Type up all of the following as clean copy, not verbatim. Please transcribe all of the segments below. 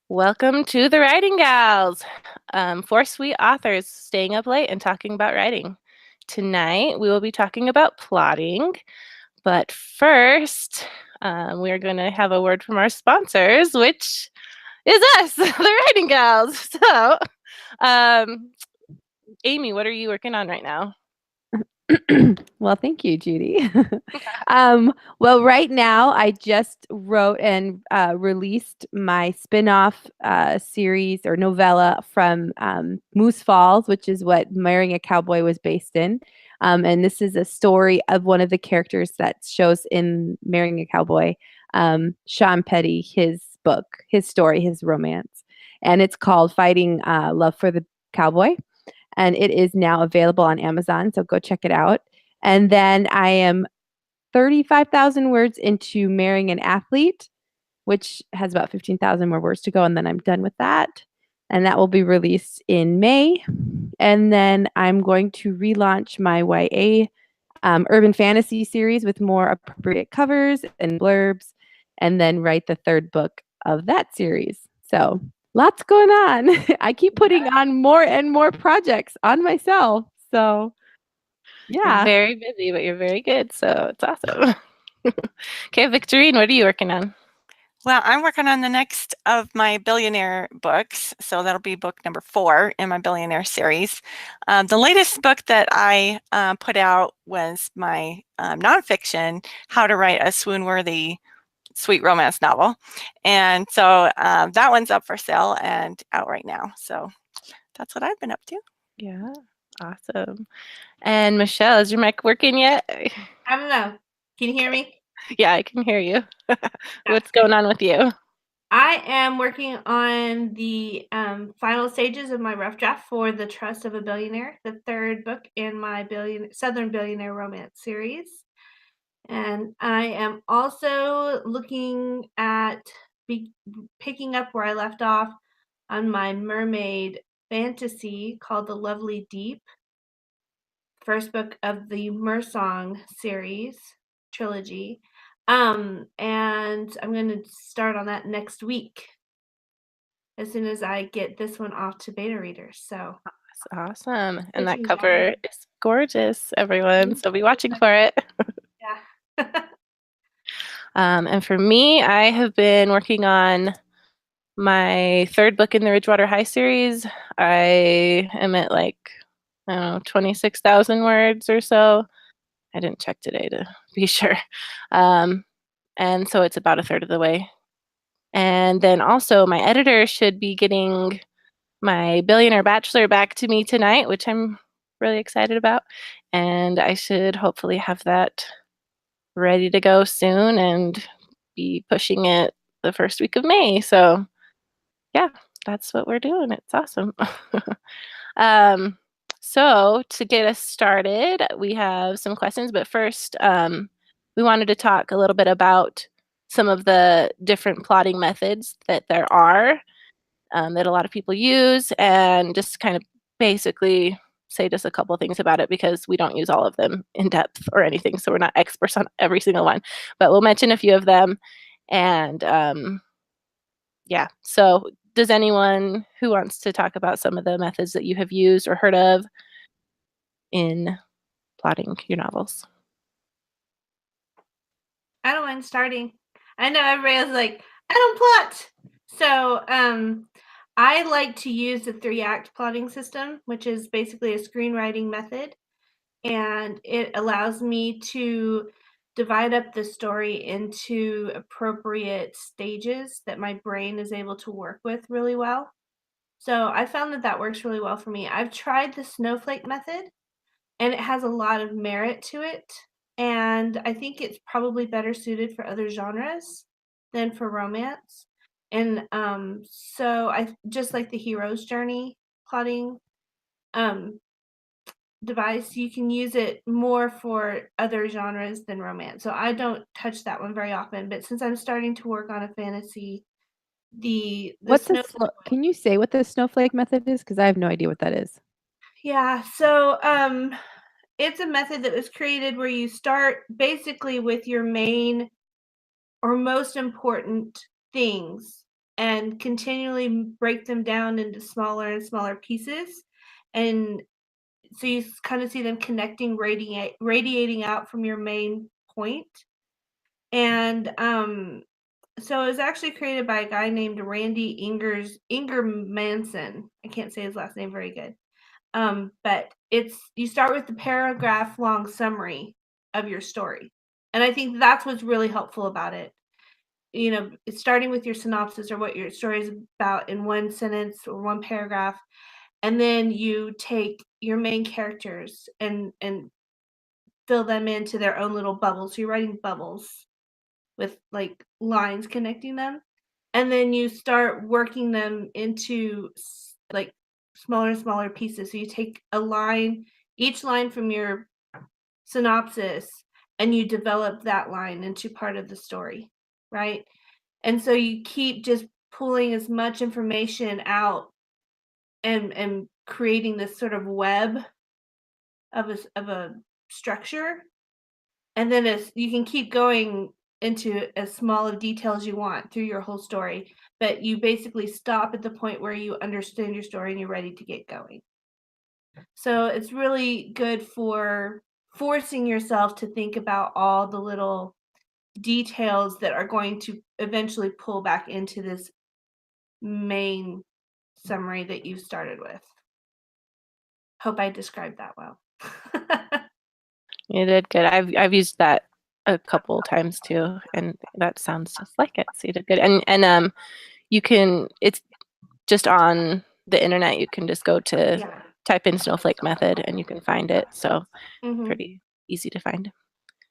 Welcome to the Writing Gals, four sweet authors staying up late and talking about writing. Tonight, we will be talking about plotting, but first, we are going to have a word from our sponsors, which is us, the Writing Gals. So, um, Amy, what are you working on right now? Well, thank you, Judy. Well, right now I just wrote and released my spin-off series or novella from Moose Falls, which is what Marrying a Cowboy was based in. And this is a story of one of the characters that shows in Marrying a Cowboy, Sean Petty, his book, his story, his romance. And it's called Fighting Love for the Cowboy, and it is now available on Amazon. So go check it out. And then I am 35,000 words into Marrying an Athlete, which has about 15,000 more words to go. And then I'm done with that. And that will be released in May. And then I'm going to relaunch my YA urban fantasy series with more appropriate covers and blurbs, and then write the third book of that series. So lots going on. I keep putting on more and more projects on myself. So You're yeah. very busy, but you're very good, so it's awesome. Okay, Victorine, what are you working on? Well, I'm working on the next of my Billionaire books, so that'll be book number 4 in my Billionaire series. The latest book that I put out was my nonfiction, How to Write a Swoon-Worthy Sweet Romance Novel. And so that one's up for sale and out right now. So that's what I've been up to. Yeah, awesome. And Michelle, is your mic working yet? I don't know. Can you hear me? Yeah, I can hear you. What's going on with you? I am working on the final stages of my rough draft for The Trust of a Billionaire, the third book in my Southern Billionaire romance series. And I am also looking at picking up where I left off on my mermaid fantasy called The Lovely Deep, first book of the Mersong series trilogy. And I'm going to start on that next week as soon as I get this one off to beta readers. So that's awesome. And that Pitching cover job. is gorgeous, everyone. So be watching for it. Yeah. And for me, I have been working on my third book in the Ridgewater High series. I am at like, I don't know, 26,000 words or so. I didn't check today to be sure. And so it's about a third of the way. And then also my editor should be getting my Billionaire Bachelor back to me tonight, which I'm really excited about. And I should hopefully have that ready to go soon and be pushing it the first week of May. So yeah, that's what we're doing. It's awesome. So to get us started, we have some questions, but first, we wanted to talk a little bit about some of the different plotting methods that there are, that a lot of people use, and just kind of basically say just a couple things about it because we don't use all of them in depth or anything, so we're not experts on every single one, but we'll mention a few of them. And yeah, so does anyone who wants to talk about some of the methods that you have used or heard of in plotting your novels? I don't mind starting. I know everybody's like, I don't plot. So I like to use the 3-act plotting system, which is basically a screenwriting method. And it allows me to divide up the story into appropriate stages that my brain is able to work with really well. So I found that that works really well for me. I've tried the snowflake method, and it has a lot of merit to it. And I think it's probably better suited for other genres than for romance. And so I just like the hero's journey plotting device, you can use it more for other genres than romance. So I don't touch that one very often, but since I'm starting to work on a fantasy, the What's a snowflake. can you say what the snowflake method is? Because I have no idea what that is. Yeah, so it's a method that was created where you start basically with your main or most important things and continually break them down into smaller and smaller pieces. And so you kind of see them connecting, radiating out from your main point. And so it was actually created by a guy named Randy Ingermanson. I can't say his last name very good. But you start with the paragraph long summary of your story. And I think that's what's really helpful about it. You know, it's starting with your synopsis or what your story is about in one sentence or one paragraph. And then you take your main characters and fill them into their own little bubbles. So you're writing bubbles with like lines connecting them. And then you start working them into like smaller and smaller pieces. So you take a line, each line from your synopsis, and you develop that line into part of the story, right? And so you keep just pulling as much information out and creating this sort of web of a structure. And then as you can keep going into as small of detail as you want through your whole story, but you basically stop at the point where you understand your story and you're ready to get going. So it's really good for forcing yourself to think about all the little details that are going to eventually pull back into this main summary that you started with. Hope I described that well. You did good. I've used that a couple times too, and that sounds just like it. So you did good. And you can, it's just on the internet. You can just go to Yeah. type in snowflake method and you can find it. So Mhm. pretty easy to find.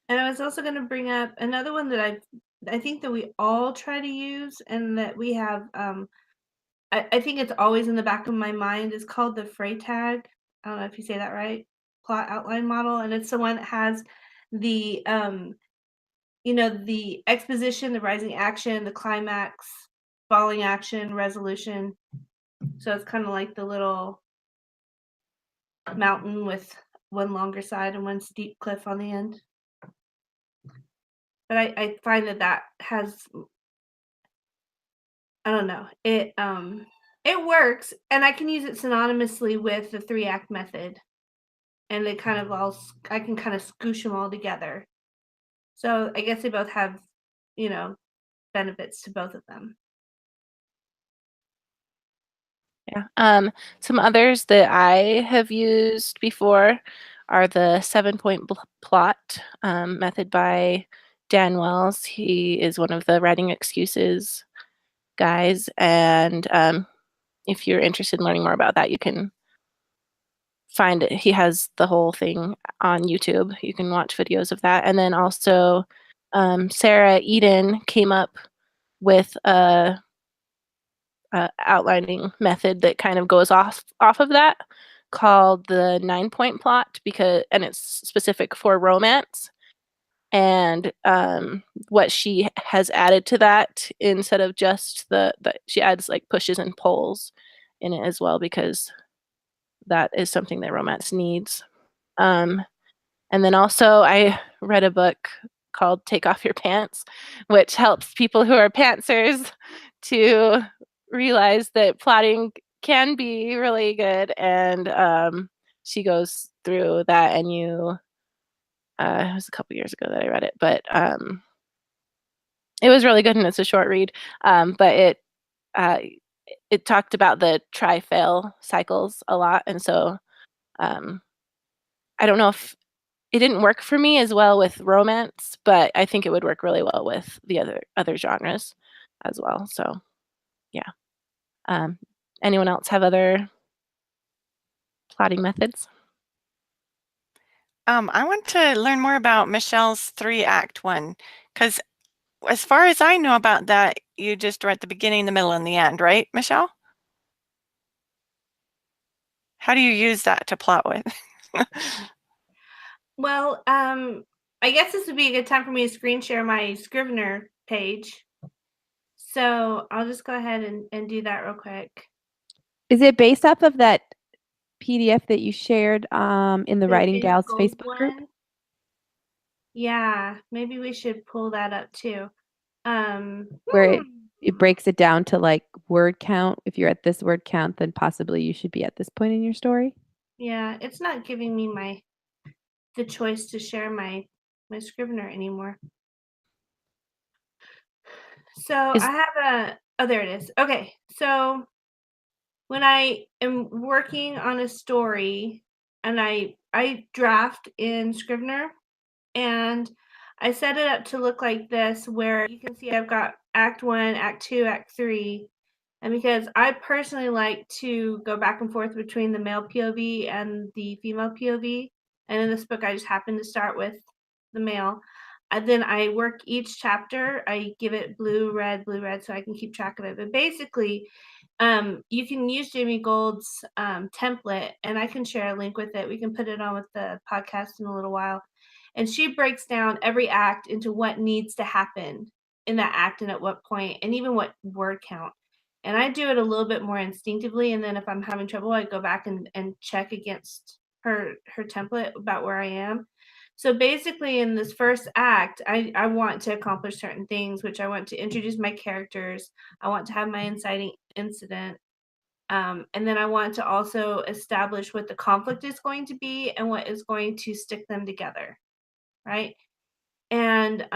And I was also going to bring up another one that I think that we all try to use and that we have I think it's always in the back of my mind is called the Freytag. I don't know if you say that right. Plot outline model, and it's the one that has the the exposition, the rising action, the climax, falling action, resolution. So it's kind of like the little mountain with one longer side and one steep cliff on the end. But I find that has, I don't know, it works, and I can use it synonymously with the 3-act method, and they kind of I can kind of scoosh them all together. So I guess they both have, benefits to both of them. Yeah. Some others that I have used before are the 7-point plot method by Dan Wells. He is one of the writing excuses guys, and if you're interested in learning more about that, you can find it. He has the whole thing on YouTube. You can watch videos of that. And then also Sarah Eden came up with a outlining method that kind of goes off of that, called the 9-point plot, and it's specific for romance. And what she has added to that, instead of just she adds like pushes and pulls in it as well, because that is something that romance needs. And then also I read a book called Take Off Your Pants, which helps people who are pantsers to realize that plotting can be really good. And she goes through that, and it was a couple years ago that I read it, but it was really good, and it's a short read. But it talked about the try-fail cycles a lot, and so I don't know if it didn't work for me as well with romance, but I think it would work really well with the other genres as well. So yeah. Anyone else have other plotting methods? I want to learn more about Michelle's 3-act one, because as far as I know about that, you just write the beginning, the middle, and the end, right, Michelle? How do you use that to plot with? Well, I guess this would be a good time for me to screen share my Scrivener page. So I'll just go ahead and do that real quick. Is it based off of that PDF that you shared in the Writing Big Gals Gold Facebook group? one. Yeah, maybe we should pull that up too. Where it breaks it down to like word count. If you're at this word count, then possibly you should be at this point in your story. Yeah, it's not giving me the choice to share my Scrivener anymore. So I have there it is. Okay, so when I am working on a story and I draft in Scrivener, and I set it up to look like this, where you can see I've got Act 1, Act 2, Act 3. And because I personally like to go back and forth between the male POV and the female POV, and in this book I just happened to start with the male. And then I work each chapter, I give it blue, red, so I can keep track of it. But basically, you can use Jamie Gold's template, and I can share a link with it. We can put it on with the podcast in a little while. And she breaks down every act into what needs to happen in that act and at what point, and even what word count. And I do it a little bit more instinctively. And then if I'm having trouble, I go back and check against her template about where I am. So basically, in this first act, I want to accomplish certain things, which I want to introduce my characters. I want to have my inciting incident. And then I want to also establish what the conflict is going to be and what is going to stick them together, right? And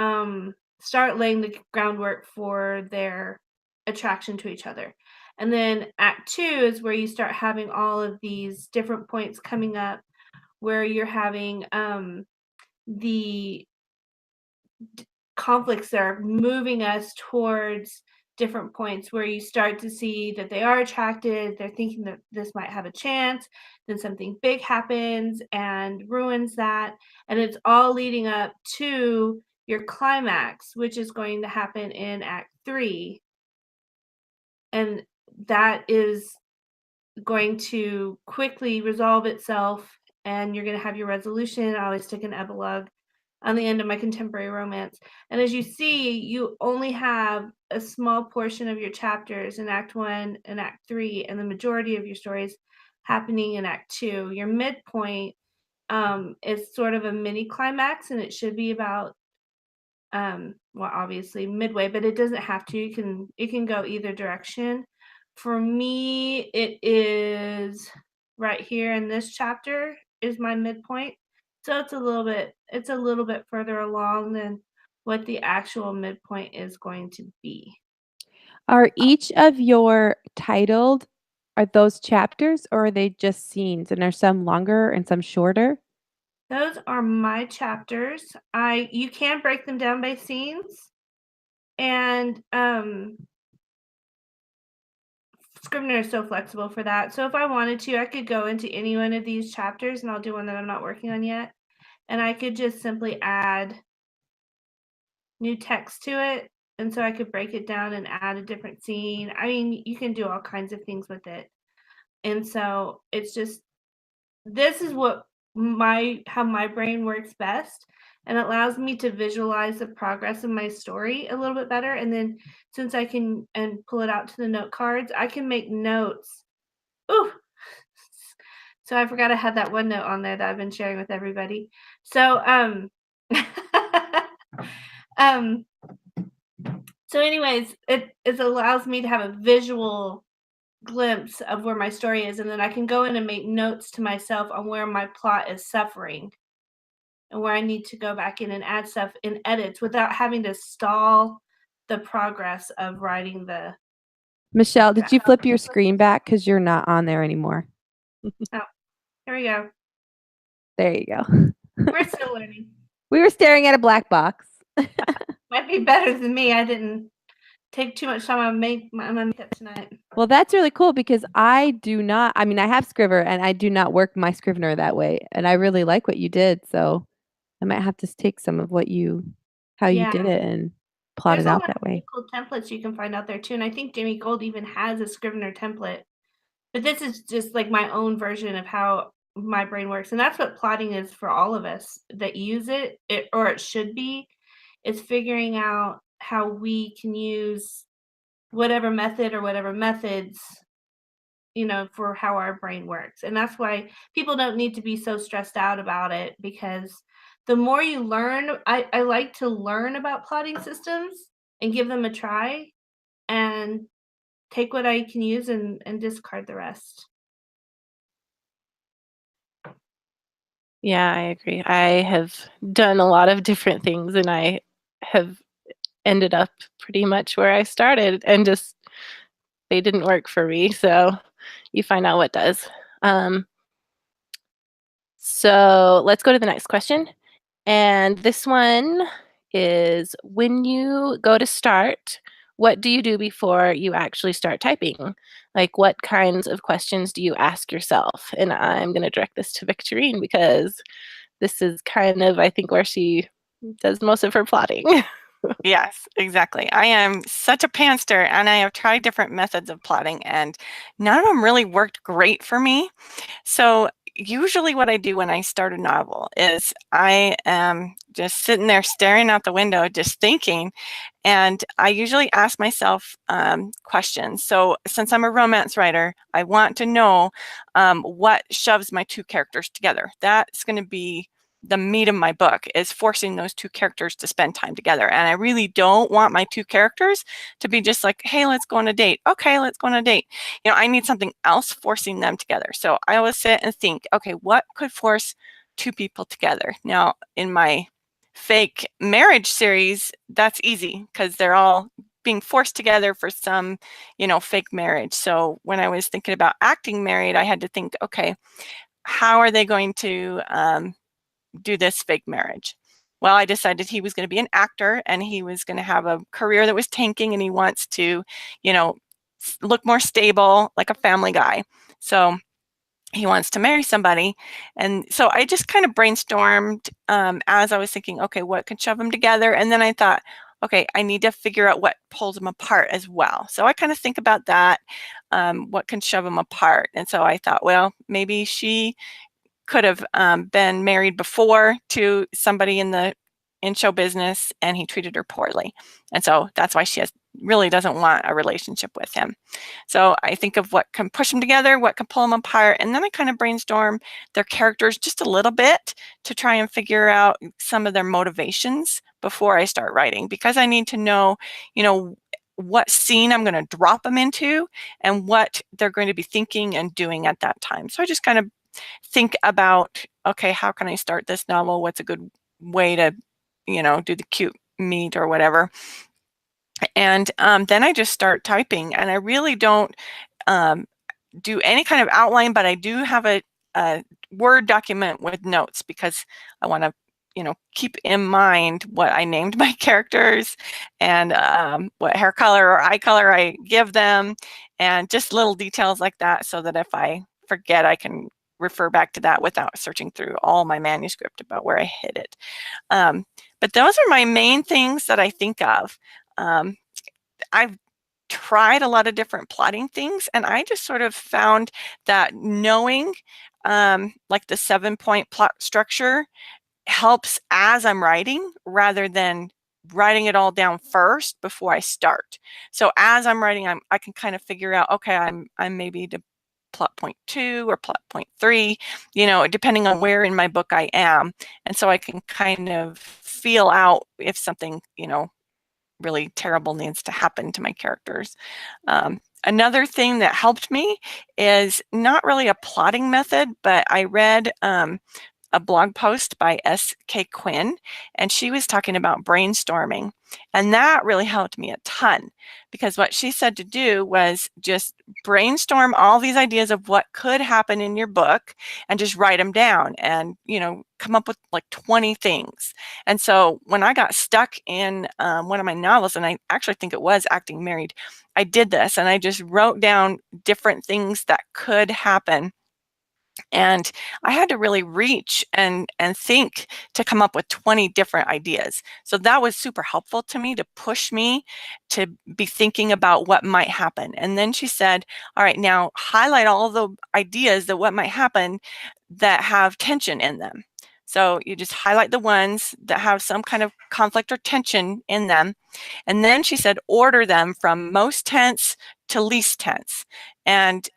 start laying the groundwork for their attraction to each other. And then Act 2 is where you start having all of these different points coming up, where you're having the conflicts that are moving us towards different points, where you start to see that they are attracted, they're thinking that this might have a chance, then something big happens and ruins that, and it's all leading up to your climax, which is going to happen in Act 3. And that is going to quickly resolve itself, and you're going to have your resolution. I always stick an epilogue on the end of my contemporary romance. And as you see, you only have a small portion of your chapters in Act 1 and Act 3, and the majority of your stories happening in Act 2. Your midpoint is sort of a mini climax, and it should be about well, obviously midway, but it doesn't have to. It can go either direction. For me, it is right here in this chapter is my midpoint. So it's a little bit further along than what the actual midpoint is going to be. Are each of your titled, are those chapters, or are they just scenes? And are some longer and some shorter? Those are my chapters. You can break them down by scenes, and Scrivener is so flexible for that. So if I wanted to, I could go into any one of these chapters, and I'll do one that I'm not working on yet, and I could just simply add new text to it, and so I could break it down and add a different scene. I mean, you can do all kinds of things with it. And so it's just, this is what how my brain works best, and it allows me to visualize the progress of my story a little bit better. And then since I can and pull it out to the note cards, I can make notes. Ooh. So I forgot I had that one note on there that I've been sharing with everybody. So so anyways, it allows me to have a visual glimpse of where my story is, and then I can go in and make notes to myself on where my plot is suffering and where I need to go back in and add stuff in edits without having to stall the progress of writing the. Michelle, did you flip your screen back? Because you're not on there anymore. Oh, here we go. There you go. We're still learning. We were staring at a black box. Might be better than me. I didn't take too much time on my makeup tonight. Well, that's really cool, because I have Scrivener, and I do not work my Scrivener that way. And I really like what you did. So I might have to take some of you did it and plot There's it a out lot that of way. cool templates you can find out there too. And I think Jamie Gold even has a Scrivener template. But this is just like my own version of how my brain works. And that's what plotting is for all of us that use it, or it should be. It's figuring out how we can use whatever method or whatever methods, for how our brain works. And that's why people don't need to be so stressed out about it, because the more you learn, I like to learn about plotting systems and give them a try. and take what I can use and discard the rest. Yeah, I agree. I have done a lot of different things, and I have ended up pretty much where I started, and just they didn't work for me. So you find out what does. Um, so let's go to the next question. And this one is, when you go to start, what do you do before you actually start typing? Like, what kinds of questions do you ask yourself? And I'm going to direct this to Victorine because this is kind of, I think, where she does most of her plotting. Yes, exactly. I am such a pantser, and I have tried different methods of plotting, and none of them really worked great for me. So usually what I do when I start a novel is I am just sitting there staring out the window, just thinking, and I usually ask myself questions. So since I'm a romance writer, I want to know what shoves my two characters together. That's going to be the meat of my book, is forcing those two characters to spend time together. And I really don't want my two characters to be just like, hey, let's go on a date. Okay, let's go on a date. You know, I need something else forcing them together. So I always sit and think, okay, what could force two people together? Now, in my fake marriage series, that's easy because they're all being forced together for some, you know, fake marriage. So when I was thinking about acting married, I had to think, okay, how are they going to do this fake marriage? Well, I decided he was going to be an actor, and he was going to have a career that was tanking, and he wants to, you know, look more stable, like a family guy. So he wants to marry somebody. And so I just kind of brainstormed as I was thinking, okay, what could shove them together? And then I thought, okay, I need to figure out what pulls them apart as well. So I kind of think about that, what can shove them apart. And so I thought, well, maybe she could have been married before to somebody in show business, and he treated her poorly. And so that's why she really doesn't want a relationship with him. So I think of what can push them together, what can pull them apart, and then I kind of brainstorm their characters just a little bit to try and figure out some of their motivations before I start writing, because I need to know, you know, what scene I'm going to drop them into and what they're going to be thinking and doing at that time. So I just kind of think about, okay, how can I start this novel? What's a good way to, you know, do the cute meet or whatever. And then I just start typing, and I really don't do any kind of outline, but I do have a Word document with notes, because I want to, you know, keep in mind what I named my characters, and what hair color or eye color I give them, and just little details like that, so that if I forget, I can refer back to that without searching through all my manuscript about where I hid it. But those are my main things that I think of. I've tried a lot of different plotting things, and I just sort of found that knowing like the 7-point plot structure helps as I'm writing, rather than writing it all down first before I start. So as I'm writing, I can kind of figure out, okay, I'm maybe to plot point 2 or plot point 3, you know, depending on where in my book I am. And so I can kind of feel out if something, you know, really terrible needs to happen to my characters. Another thing that helped me is not really a plotting method, but I read a blog post by S.K. Quinn, and she was talking about brainstorming. And that really helped me a ton, because what she said to do was just brainstorm all these ideas of what could happen in your book and just write them down, and, you know, come up with like 20 things. And so when I got stuck in one of my novels, and I actually think it was Acting Married, I did this, and I just wrote down different things that could happen. And I had to really reach and think to come up with 20 different ideas. So that was super helpful to me, to push me to be thinking about what might happen. And then she said, all right, now highlight all the ideas that what might happen that have tension in them. So you just highlight the ones that have some kind of conflict or tension in them. And then she said, order them from most tense to least tense. And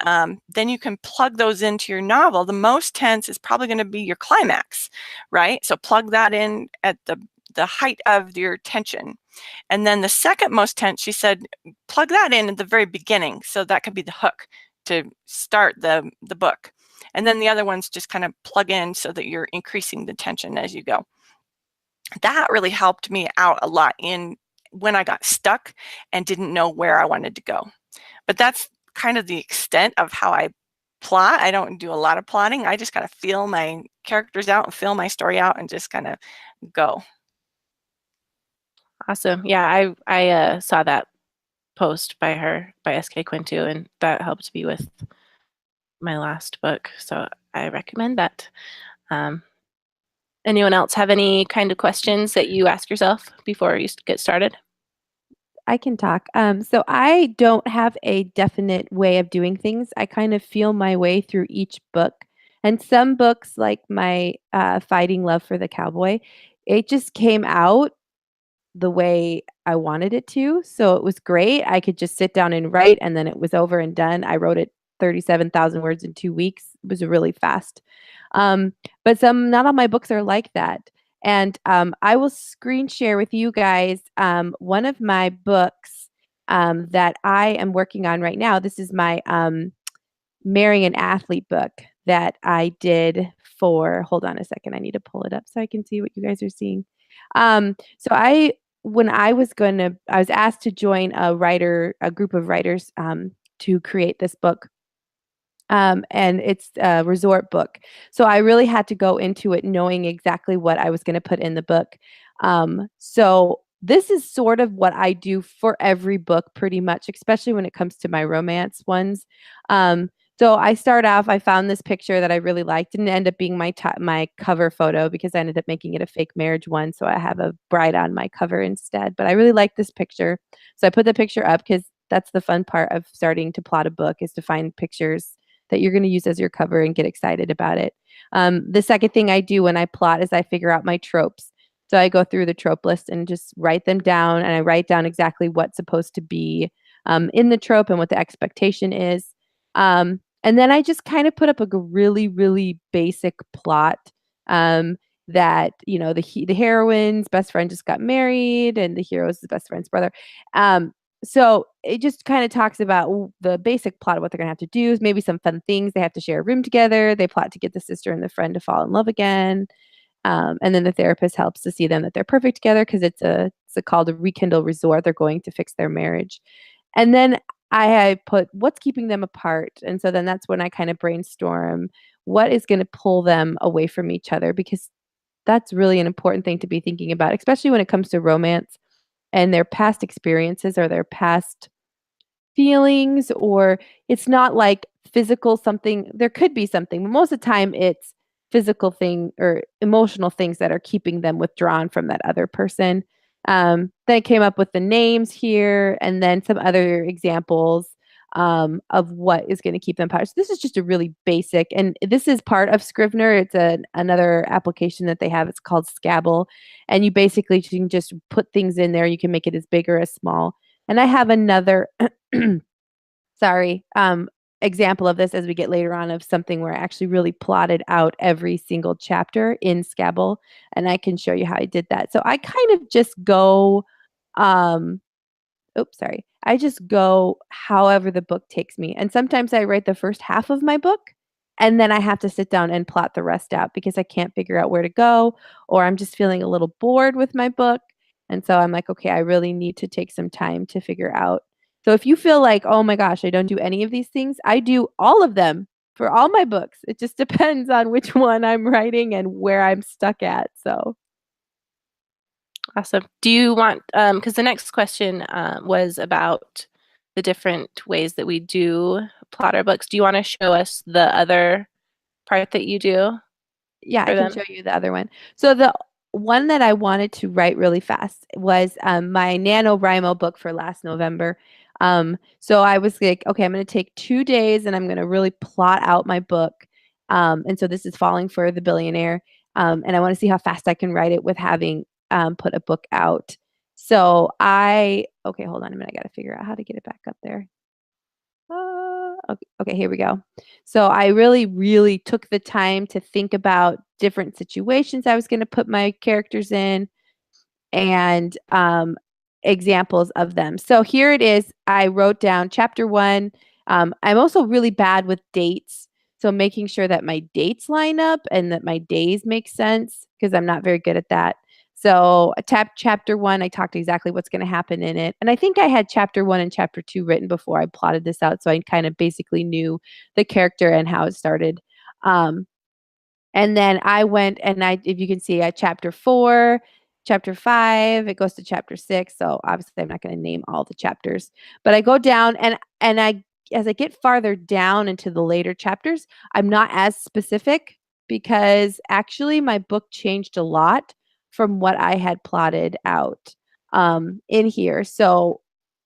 then you can plug those into your novel. The most tense is probably going to be your climax, right? So plug that in at the height of your tension. And then the second most tense, she said, plug that in at the very beginning. So that could be the hook to start the book. And then the other ones just kind of plug in so that you're increasing the tension as you go. That really helped me out a lot in when I got stuck and didn't know where I wanted to go. But that's kind of the extent of how I plot. I don't do a lot of plotting. I just kind of feel my characters out and feel my story out and just kind of go. Awesome. Yeah, I saw that post by her, by SK Quinn too, and that helped me with my last book. So I recommend that. Anyone else have any kind of questions that you ask yourself before you get started? I can talk. So I don't have a definite way of doing things. I kind of feel my way through each book. And some books, like my Fighting Love for the Cowboy, it just came out the way I wanted it to. So it was great. I could just sit down and write, and then it was over and done. I wrote it 37,000 words in 2 weeks. It was really fast. But not all my books are like that. And I will screen share with you guys one of my books that I am working on right now. This is my Marrying an Athlete book that I did for, hold on a second, I need to pull it up so I can see what you guys are seeing. When I was asked to join a group of writers to create this book. And it's a resort book. So I really had to go into it knowing exactly what I was going to put in the book. So this is sort of what I do for every book pretty much, especially when it comes to my romance ones. So I start off, I found this picture that I really liked, and it ended up being my cover photo because I ended up making it a fake marriage one. So I have a bride on my cover instead. But I really like this picture. So I put the picture up because that's the fun part of starting to plot a book, is to find pictures that you're going to use as your cover and get excited about it. The second thing I do when I plot is I figure out my tropes. So I go through the trope list and just write them down, and I write down exactly what's supposed to be in the trope and what the expectation is. And then I just kind of put up a really, really basic plot that, the heroine's best friend just got married and the hero's best friend's brother. So it just kind of talks about the basic plot of what they're going to have to do. Maybe some fun things. They have to share a room together. They plot to get the sister and the friend to fall in love again. And then the therapist helps to see them that they're perfect together because it's called a rekindle resort. They're going to fix their marriage. And then I put what's keeping them apart. And so then that's when I kind of brainstorm what is going to pull them away from each other, because that's really an important thing to be thinking about, especially when it comes to romance and their past experiences or their past feelings. Or it's not like physical something. There could be something, but most of the time it's physical thing or emotional things that are keeping them withdrawn from that other person. Then I came up with the names here and then some other examples of what is going to keep them apart. So this is just a really basic, and this is part of Scrivener. It's another application that they have. It's called Scabble, and you can just put things in there. You can make it as big or as small. And I have another, example of this as we get later on, of something where I actually really plotted out every single chapter in Scabble, and I can show you how I did that. So I kind of just go, I just go however the book takes me. And sometimes I write the first half of my book and then I have to sit down and plot the rest out because I can't figure out where to go, or I'm just feeling a little bored with my book. And so I'm like, okay, I really need to take some time to figure out. So if you feel like, oh my gosh, I don't do any of these things, I do all of them for all my books. It just depends on which one I'm writing and where I'm stuck at. So Awesome. Do you want, because the next question was about the different ways that we do plot our books. Do you want to show us the other part that you do? Yeah, for I can them? show you the other one. So the one that I wanted to write really fast was my NaNoWriMo book for last November. So I was like, okay, I'm going to take 2 days and I'm going to really plot out my book. And so this is Falling for the Billionaire. And I want to see how fast I can write it with having put a book out. So okay, hold on a minute. I got to figure out how to get it back up there. Okay, here we go. So I really, really took the time to think about different situations I was going to put my characters in. And examples of them. So here it is. I wrote down chapter 1. I'm also really bad with dates. So making sure that my dates line up and that my days make sense, because I'm not very good at that. So chapter 1, I talked exactly what's going to happen in it. And I think I had chapter 1 and chapter 2 written before I plotted this out. So I kind of basically knew the character and how it started. And then I went and if you can see, at chapter 4, chapter 5, it goes to chapter 6. So obviously I'm not going to name all the chapters, but I go down and as I get farther down into the later chapters, I'm not as specific, because actually my book changed a lot from what I had plotted out in here. So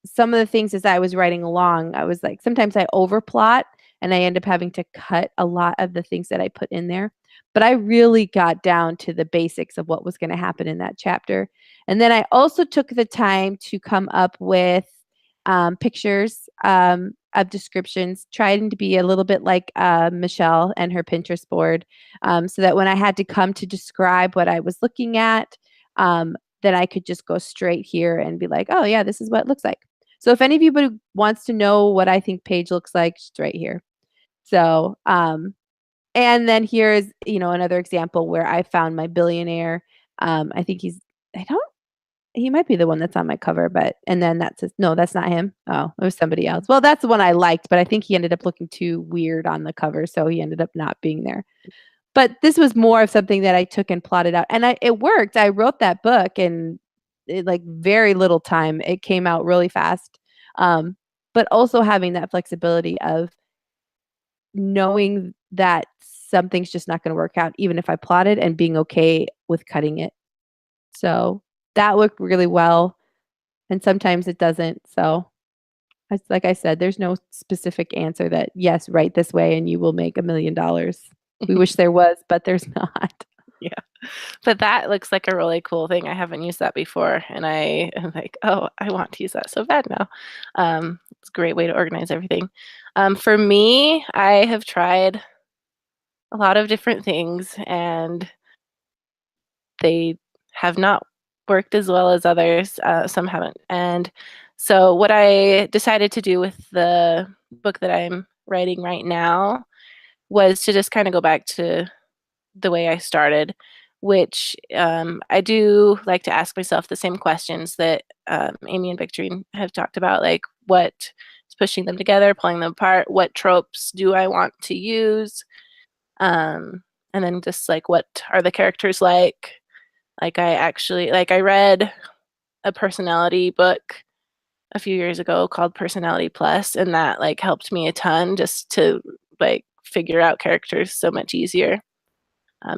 some of the things as I was writing along, I was like, sometimes I overplot and I end up having to cut a lot of the things that I put in there. But I really got down to the basics of what was going to happen in that chapter. And then I also took the time to come up with pictures of descriptions, trying to be a little bit like Michelle and her Pinterest board, so that when I had to come to describe what I was looking at, then I could just go straight here and be like, oh yeah, this is what it looks like. So if anybody wants to know what I think Paige looks like, just right here. So, and then here's, another example where I found my billionaire. I think he might be the one that's on my cover, and then no, that's not him. Oh, it was somebody else. Well, that's the one I liked, but I think he ended up looking too weird on the cover. So he ended up not being there. But this was more of something that I took and plotted out, and it worked. I wrote that book in like very little time. It came out really fast. But also having that flexibility of knowing that something's just not going to work out, even if I plotted, and being okay with cutting it. So that worked really well. And sometimes it doesn't. So like I said, there's no specific answer that, yes, write this way and you will make $1 million. We wish there was, but there's not. Yeah. But that looks like a really cool thing. I haven't used that before. And I am like, oh, I want to use that so bad now. It's a great way to organize everything. For me, I have tried a lot of different things, and they have not worked as well as others. Some haven't. And so what I decided to do with the book that I'm writing right now was to just kind of go back to the way I started, which I do like to ask myself the same questions that Amy and Victorine have talked about, like what is pushing them together, pulling them apart, what tropes do I want to use, and then just like what are the characters like. Like I read a personality book a few years ago called Personality Plus, and that like helped me a ton just to like figure out characters so much easier,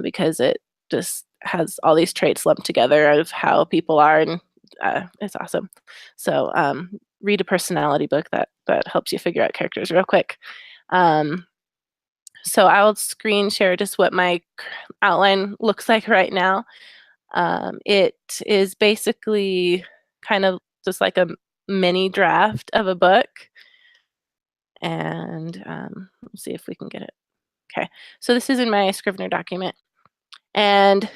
because it just has all these traits lumped together of how people are, and it's awesome. So read a personality book that helps you figure out characters real quick. So I'll screen share just what my outline looks like right now. It is basically kind of just like a mini draft of a book. And let's see if we can get it. Okay, so this is in my Scrivener document. And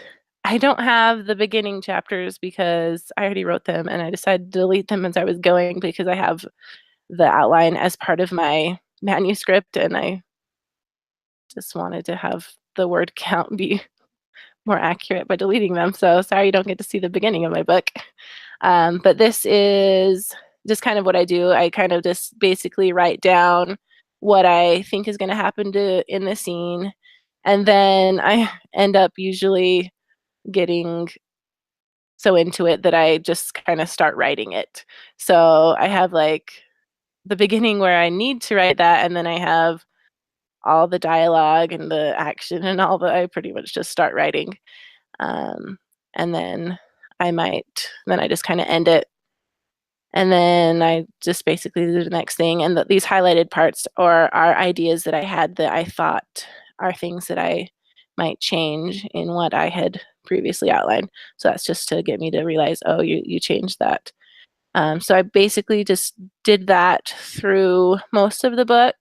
I don't have the beginning chapters because I already wrote them, and I decided to delete them as I was going because I have the outline as part of my manuscript, and I just wanted to have the word count be more accurate by deleting them. So sorry you don't get to see the beginning of my book. But this is just kind of what I do. I kind of just basically write down what I think is going to happen in the scene. And then I end up usually getting so into it that I just kind of start writing it. So I have like the beginning where I need to write that, and then I have all the dialogue and the action and all I pretty much just start writing. And then I just kind of end it. And then I just basically do the next thing. And these highlighted parts are ideas that I had that I thought are things that I might change in what I had previously outlined. So that's just to get me to realize, oh, you changed that. So I basically just did that through most of the book.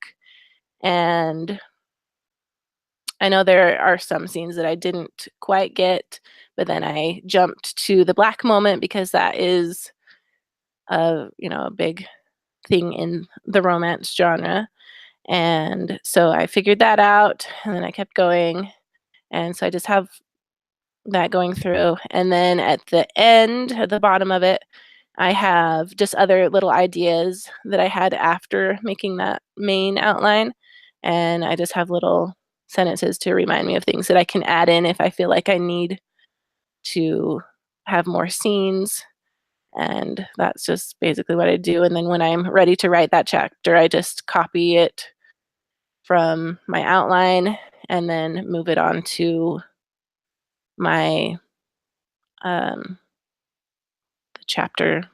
And I know there are some scenes that I didn't quite get, but then I jumped to the black moment because that is a big thing in the romance genre. And so I figured that out, and then I kept going. And so I just have that going through. And then at the end, at the bottom of it, I have just other little ideas that I had after making that main outline. And I just have little sentences to remind me of things that I can add in if I feel like I need to have more scenes. And that's just basically what I do. And then when I'm ready to write that chapter, I just copy it from my outline and then move it on to my the chapter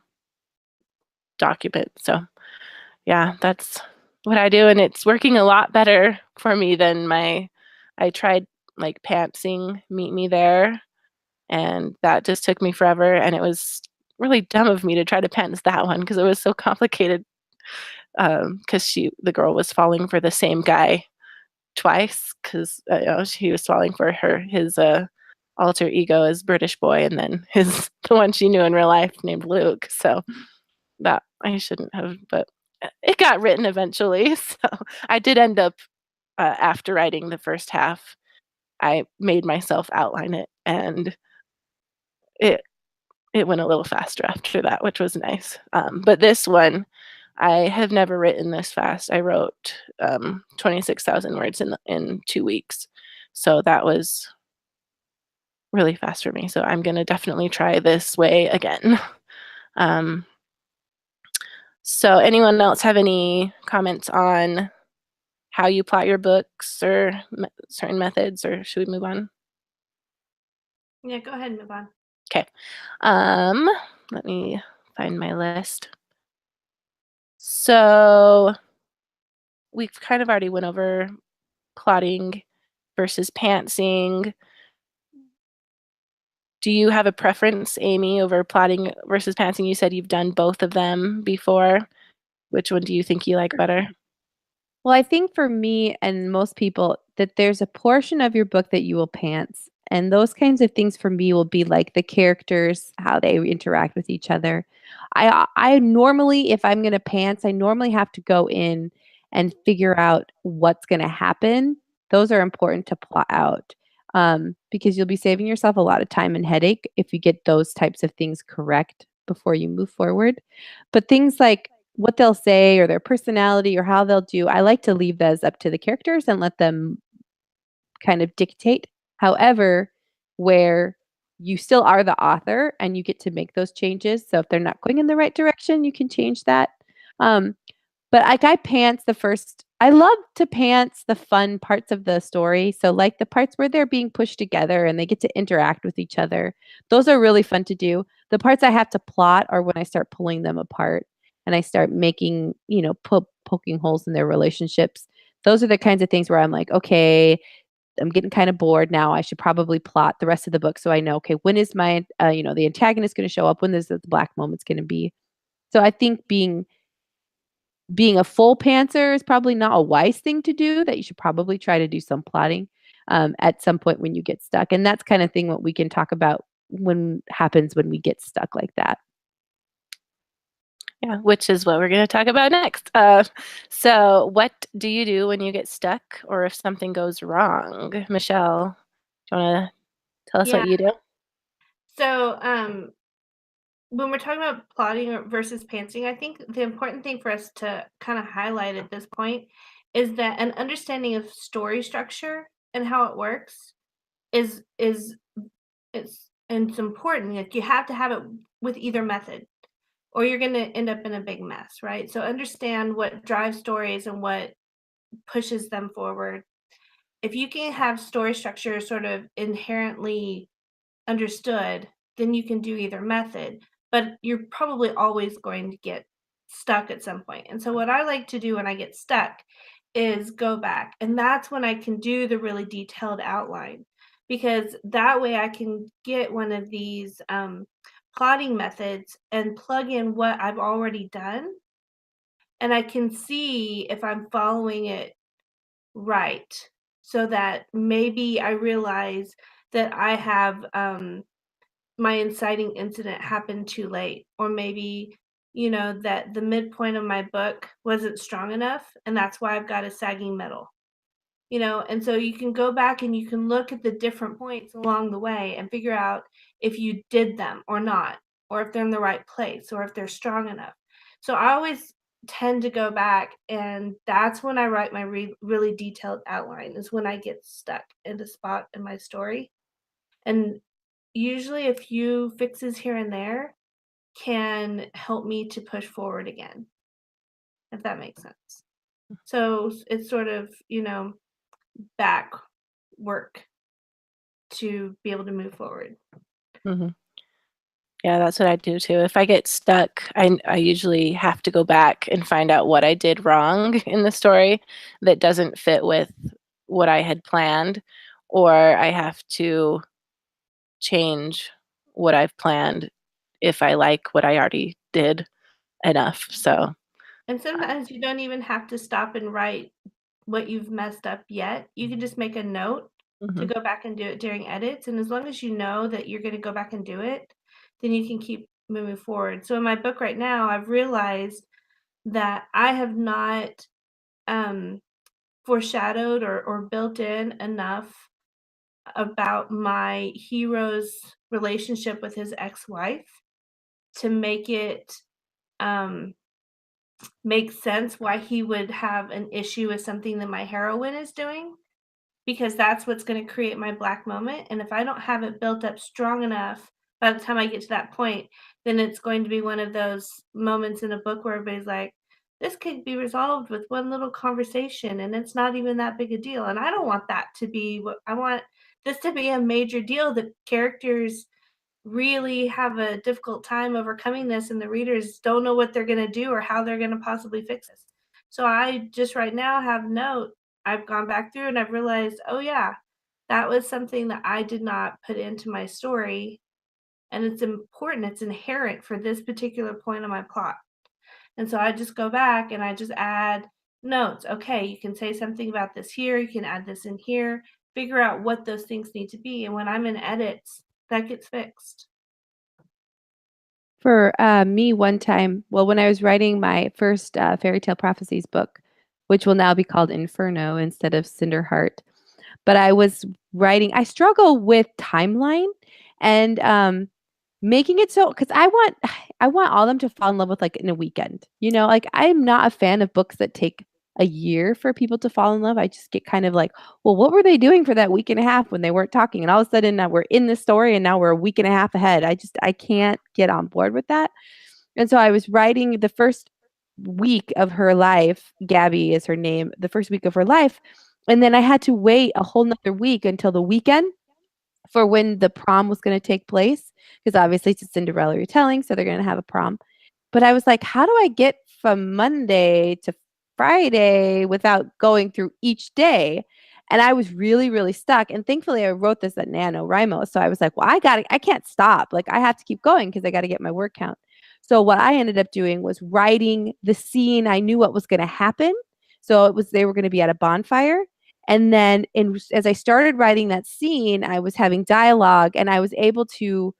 document. So yeah, that's what I do, and it's working a lot better for me than I tried like Panting Meet Me There, and that just took me forever, and it was really dumb of me to try to pants that one because it was so complicated. Because the girl was falling for the same guy twice because she was falling for his alter ego as British boy, and then the one she knew in real life named Luke. So that I shouldn't have, but it got written eventually. So I did end up after writing the first half, I made myself outline it, and it it went a little faster after that, which was nice. But this one, I have never written this fast. I wrote 26,000 words in 2 weeks, so that was really fast for me. So I'm gonna definitely try this way again. Um, so anyone else have any comments on how you plot your books or certain methods, or should we move on? Yeah, go ahead and move on. Okay. Let me find my list. So we've kind of already went over plotting versus pantsing. Do you have a preference, Amy, over plotting versus pantsing? You said you've done both of them before. Which one do you think you like better? Well, I think for me and most people that there's a portion of your book that you will pants. And those kinds of things for me will be like the characters, how they interact with each other. I normally, if I'm going to pants, I normally have to go in and figure out what's going to happen. Those are important to plot out because you'll be saving yourself a lot of time and headache if you get those types of things correct before you move forward. But things like what they'll say or their personality or how they'll do, I like to leave those up to the characters and let them kind of dictate. However, where you still are the author and you get to make those changes. So if they're not going in the right direction, you can change that. Um, but like I pants the first I love to pants the fun parts of the story. So like the parts where they're being pushed together and they get to interact with each other. Those are really fun to do. The parts I have to plot are when I start pulling them apart and I start making, poking holes in their relationships. Those are the kinds of things where I'm like, okay, I'm getting kind of bored now. I should probably plot the rest of the book so I know, okay, when is my, the antagonist going to show up? When is the black moment's going to be? So I think being a full pantser is probably not a wise thing to do, that you should probably try to do some plotting at some point when you get stuck. And that's kind of thing what we can talk about when happens when we get stuck like that. Yeah, which is what we're going to talk about next. So what do you do when you get stuck or if something goes wrong? Michelle, do you want to tell us Yeah. what you do? So, when we're talking about plotting versus pantsing, I think the important thing for us to kind of highlight at this point is that an understanding of story structure and how it works is and it's important. Like you have to have it with either method, or you're going to end up in a big mess, right? So understand what drives stories and what pushes them forward. If you can have story structure sort of inherently understood, then you can do either method, but you're probably always going to get stuck at some point. And so what I like to do when I get stuck is go back, and that's when I can do the really detailed outline, because that way I can get one of these plotting methods and plug in what I've already done, and I can see if I'm following it right, so that maybe I realize that I have my inciting incident happened too late, or maybe you know, that the midpoint of my book wasn't strong enough, and that's why I've got a sagging middle. You know, and so you can go back and you can look at the different points along the way and figure out if you did them or not, or if they're in the right place, or if they're strong enough. So I always tend to go back, and that's when I write my really detailed outline, is when I get stuck in a spot in my story. And usually a few fixes here and there can help me to push forward again, if that makes sense. So it's sort of, you know, back work to be able to move forward. Mhm. Yeah, that's what I do too. If I get stuck, I usually have to go back and find out what I did wrong in the story that doesn't fit with what I had planned, or I have to change what I've planned if I like what I already did enough. So, And sometimes you don't even have to stop and write what you've messed up yet. You can just make a note to mhm, go back and do it during edits. And as long as you know that you're going to go back and do it, then you can keep moving forward. So in my book right now, I've realized that I have not um, foreshadowed or built in enough about my hero's relationship with his ex-wife to make it um, make sense why he would have an issue with something that my heroine is doing, because that's what's going to create my black moment. And if I don't have it built up strong enough by the time I get to that point, then it's going to be one of those moments in a book where everybody's like, this could be resolved with one little conversation and it's not even that big a deal. And I don't want that to be what I want. This to be a major deal that characters really have a difficult time overcoming this, and the readers don't know what they're going to do or how they're going to possibly fix this. So I just right now have note. I've gone back through and I've realized, oh yeah, that was something that I did not put into my story, and it's important. It's inherent for this particular point of my plot. And so I just go back and I just add notes. Okay, you can say something about this here. You can add this in here. Figure out what those things need to be. And when I'm in edits, that gets fixed. For me, one time, well, when I was writing my first fairy tale prophecies book, which will now be called Inferno instead of Cinderheart, but I was writing, I struggle with timeline and making it so, because I want all them to fall in love with like in a weekend. You know, like I'm not a fan of books that take a year for people to fall in love. I just get kind of like, well, what were they doing for that week and a half when they weren't talking? And all of a sudden now we're in this story and now we're a week and a half ahead. I can't get on board with that. And so I was writing the first week of her life, Gabby is her name, the first week of her life. And then I had to wait a whole nother week until the weekend for when the prom was going to take place. Because obviously it's a Cinderella retelling, so they're going to have a prom. But I was like, how do I get from Monday to Friday without going through each day? And I was really, really stuck. And thankfully, I wrote this at NaNoWriMo. So I was like, well, I can't stop. Like, I have to keep going because I got to get my word count. So what I ended up doing was writing the scene. I knew what was going to happen. So it was, they were going to be at a bonfire. And then as I started writing that scene, I was having dialogue and I was able to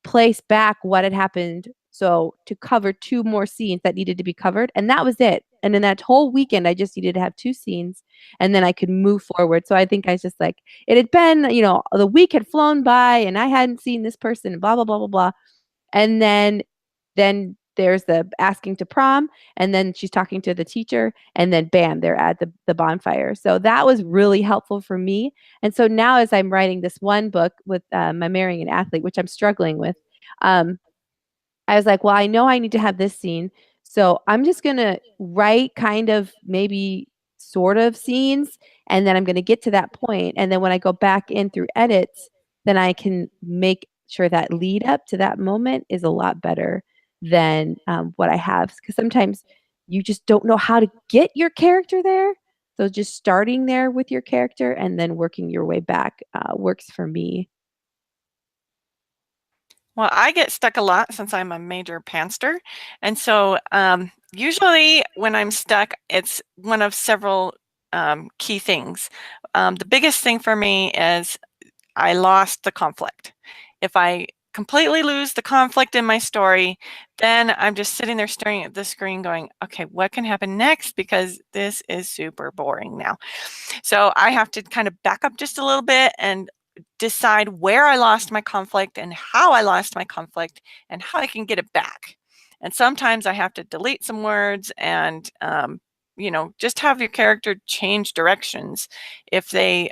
place back what had happened. So to cover two more scenes that needed to be covered. And that was it. And in that whole weekend, I just needed to have two scenes and then I could move forward. So I think I was just like, it had been, you know, the week had flown by and I hadn't seen this person, blah, blah, blah, blah, blah. And then there's the asking to prom, and then she's talking to the teacher, and then bam, they're at the bonfire. So that was really helpful for me. And so now as I'm writing this one book with my Marrying an Athlete, which I'm struggling with, um, I was like, well, I know I need to have this scene. So I'm just going to write kind of maybe sort of scenes. And then I'm going to get to that point. And then when I go back in through edits, then I can make sure that lead up to that moment is a lot better than what I have. Because sometimes you just don't know how to get your character there. So just starting there with your character and then working your way back works for me. Well, I get stuck a lot since I'm a major pantster. And so usually when I'm stuck, it's one of several key things. The biggest thing for me is I lost the conflict. If I completely lose the conflict in my story, then I'm just sitting there staring at the screen going, okay, what can happen next? Because this is super boring now. So I have to kind of back up just a little bit and decide where I lost my conflict and how I lost my conflict and how I can get it back. And sometimes I have to delete some words and, just have your character change directions. If they,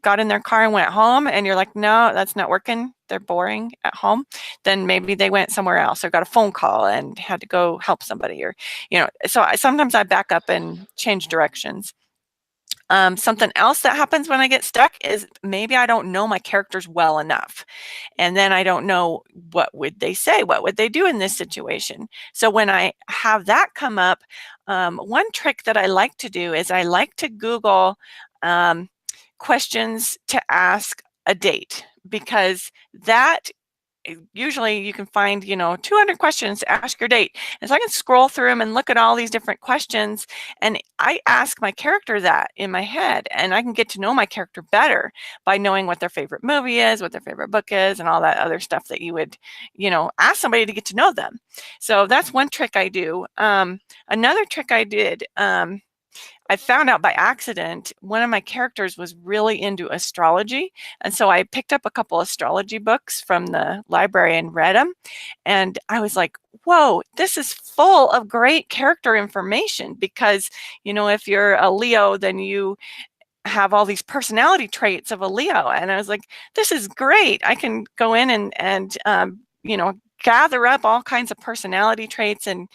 got in their car and went home and you're like, no, that's not working, they're boring at home, then maybe they went somewhere else or got a phone call and had to go help somebody, or, so sometimes I back up and change directions. Something else that happens when I get stuck is maybe I don't know my characters well enough. And then I don't know, what would they say? What would they do in this situation? So when I have that come up, one trick that I like to do is I like to Google questions to ask a date, because that usually you can find 200 questions to ask your date, and so I can scroll through them and look at all these different questions, and I ask my character that in my head, and I can get to know my character better by knowing what their favorite movie is, what their favorite book is, and all that other stuff that you would ask somebody to get to know them. So that's one trick I do. Another trick I did, I found out by accident, one of my characters was really into astrology. And so I picked up a couple astrology books from the library and read them. And I was like, whoa, this is full of great character information, because, if you're a Leo, then you have all these personality traits of a Leo. And I was like, this is great. I can go in and gather up all kinds of personality traits and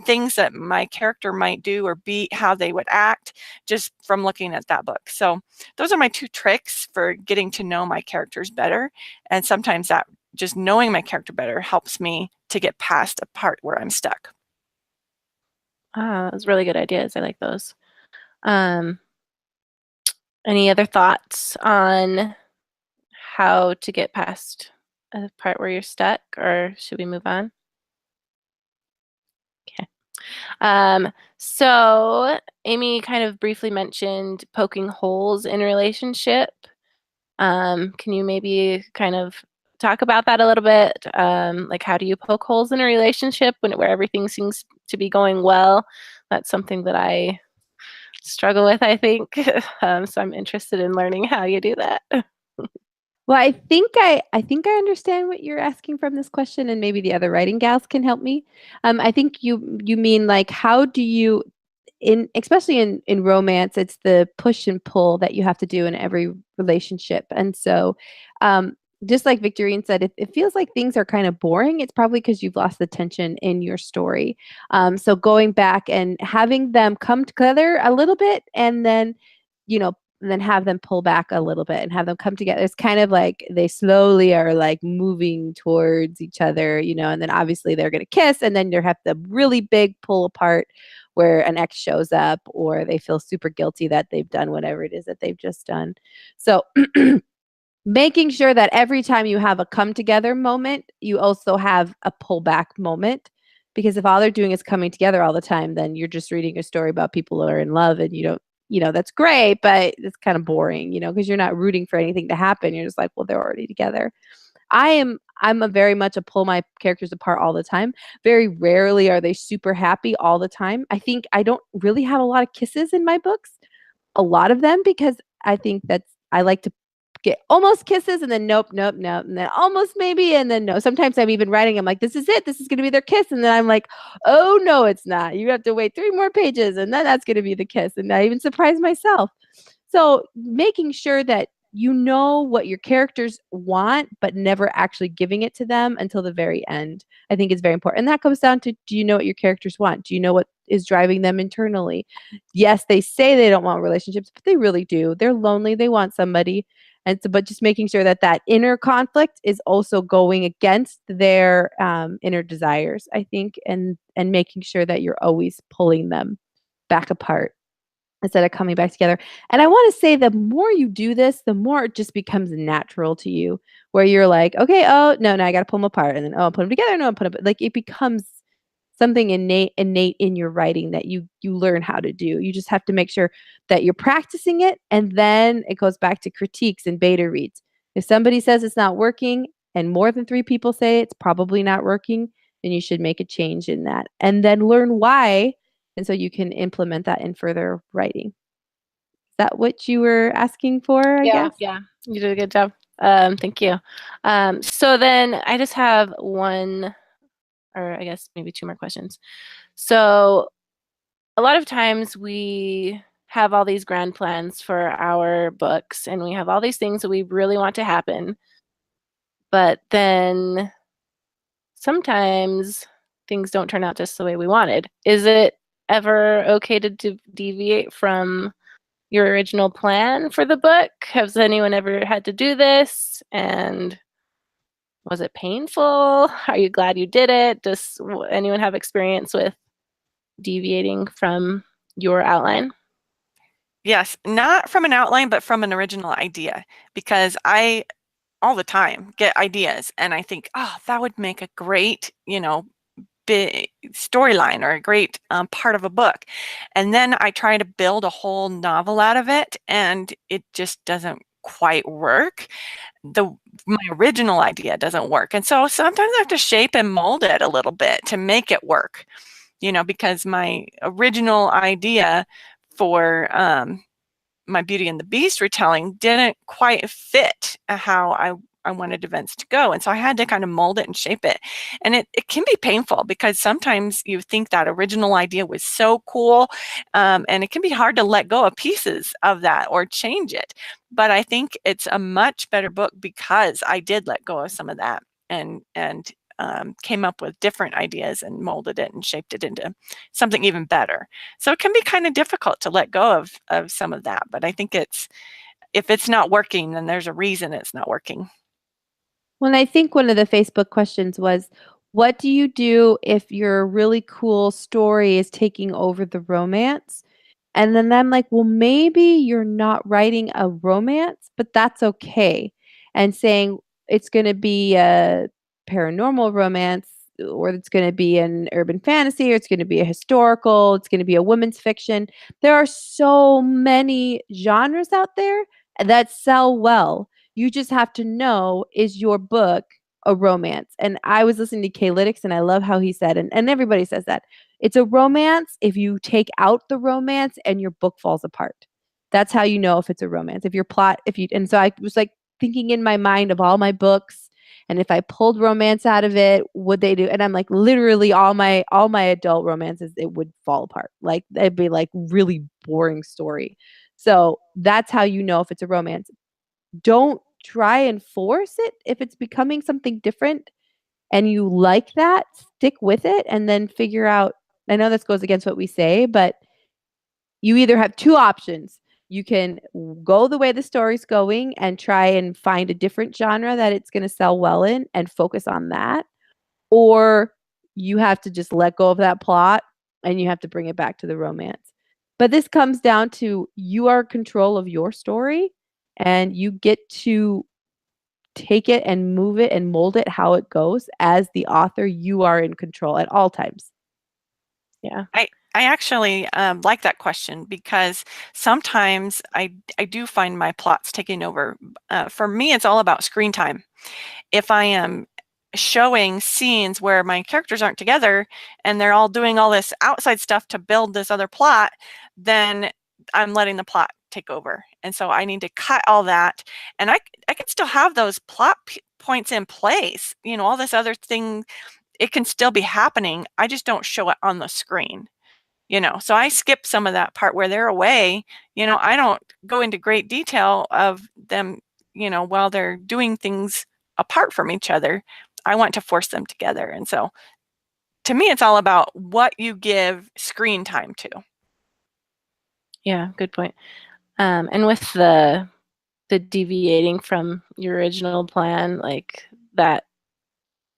things that my character might do or be, how they would act, just from looking at that book. So those are my two tricks for getting to know my characters better. And sometimes that just knowing my character better helps me to get past a part where I'm stuck. Those really good ideas. I like those. Any other thoughts on how to get past a part where you're stuck, or should we move on? Okay. So Amy kind of briefly mentioned poking holes in a relationship. Can you maybe kind of talk about that a little bit? Like, how do you poke holes in a relationship where everything seems to be going well? That's something that I struggle with, I think. So I'm interested in learning how you do that. Well, I think I understand what you're asking from this question, and maybe the other writing gals can help me. I think you mean, like, how do you, especially in romance, it's the push and pull that you have to do in every relationship. And so, just like Victorine said, if it feels like things are kind of boring, it's probably because you've lost the tension in your story. So going back and having them come together a little bit, and then, and then have them pull back a little bit and have them come together. It's kind of like they slowly are like moving towards each other, and then obviously they're going to kiss, and then you have the really big pull apart where an ex shows up, or they feel super guilty that they've done whatever it is that they've just done. So making sure that every time you have a come together moment, you also have a pullback moment. Because if all they're doing is coming together all the time, then you're just reading a story about people who are in love, and you don't, that's great, but it's kind of boring, because you're not rooting for anything to happen. You're just like, well, they're already together. I'm a very much a pull my characters apart all the time. Very rarely are they super happy all the time. I think I don't really have a lot of kisses in my books, a lot of them, because I think I like to get almost kisses, and then nope, nope, nope, and then almost maybe, and then no. Sometimes I'm even writing, I'm like, this is it. This is going to be their kiss. And then I'm like, oh, no, it's not. You have to wait 3 more pages, and then that's going to be the kiss. And I even surprise myself. So making sure that you know what your characters want, but never actually giving it to them until the very end, I think is very important. And that comes down to, do you know what your characters want? Do you know what is driving them internally? Yes, they say they don't want relationships, but they really do. They're lonely. They want somebody. And so, but just making sure that inner conflict is also going against their inner desires, I think, and making sure that you're always pulling them back apart instead of coming back together. And I want to say, the more you do this, the more it just becomes natural to you, where you're like, okay, oh, no, I got to pull them apart. And then, oh, I'll put them together. No, I'll put them, like, it becomes something innate in your writing that you learn how to do. You just have to make sure that you're practicing it. And then it goes back to critiques and beta reads. If somebody says it's not working, and more than 3 people say it's probably not working, then you should make a change in that and then learn why, and so you can implement that in further writing. Is that what you were asking for, I guess? Yeah, you did a good job. Thank you. So then I just have one, or I guess maybe 2 more questions. So a lot of times we have all these grand plans for our books, and we have all these things that we really want to happen, but then sometimes things don't turn out just the way we wanted. Is it ever okay to deviate from your original plan for the book? Has anyone ever had to do this? And was it painful? Are you glad you did it? Does anyone have experience with deviating from your outline? Yes, not from an outline, but from an original idea, because I all the time get ideas and I think, oh, that would make a great, big storyline or a great part of a book. And then I try to build a whole novel out of it and it just doesn't quite work. My original idea doesn't work. And so sometimes I have to shape and mold it a little bit to make it work, because my original idea for my Beauty and the Beast retelling didn't quite fit how I wanted events to go. And so I had to kind of mold it and shape it. And it can be painful because sometimes you think that original idea was so cool, and it can be hard to let go of pieces of that or change it. But I think it's a much better book because I did let go of some of that and came up with different ideas and molded it and shaped it into something even better. So it can be kind of difficult to let go of some of that. But I think if it's not working, then there's a reason it's not working. Well, and I think one of the Facebook questions was, what do you do if your really cool story is taking over the romance? And then I'm like, well, maybe you're not writing a romance, but that's okay. And saying it's going to be a paranormal romance, or it's going to be an urban fantasy, or it's going to be a historical, it's going to be a women's fiction. There are so many genres out there that sell well. You just have to know, is your book a romance? And I was listening to Kalytics and I love how he said, and everybody says that it's a romance if you take out the romance and your book falls apart. That's how you know if it's a romance. If your plot, and so I was like thinking in my mind of all my books, and if I pulled romance out of it, would they do? And I'm like, literally all my adult romances, it would fall apart. Like it'd be like really boring story. So that's how you know if it's a romance. Don't try and force it. If it's becoming something different and you like that, stick with it and then figure out. I know this goes against what we say, but you either have 2 options. You can go the way the story's going and try and find a different genre that it's going to sell well in and focus on that, or you have to just let go of that plot and you have to bring it back to the romance. But this comes down to you are in control of your story and you get to take it and move it and mold it how it goes. As the author, you are in control at all times. Yeah. I actually like that question because sometimes I do find my plots taking over. For me, it's all about screen time. If I am showing scenes where my characters aren't together and they're all doing all this outside stuff to build this other plot, then I'm letting the plot take over. And so I need to cut all that. And I can still have those plot points in place. All this other thing, it can still be happening. I just don't show it on the screen. So I skip some of that part where they're away. I don't go into great detail of them, while they're doing things apart from each other. I want to force them together. And so to me, it's all about what you give screen time to. Yeah, good point. And with the deviating from your original plan, like that,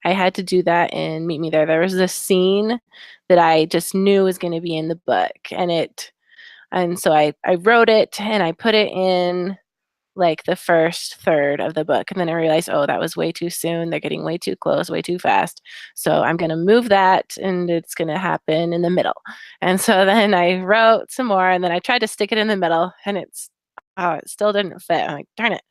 I had to do that in Meet Me There. There was this scene that I just knew was going to be in the book, and so I wrote it and I put it in like the first third of the book, and then I realized, oh, that was way too soon. They're getting way too close, way too fast. So I'm going to move that, and it's going to happen in the middle. And so then I wrote some more, and then I tried to stick it in the middle, and it's oh, it still didn't fit. I'm like, darn it.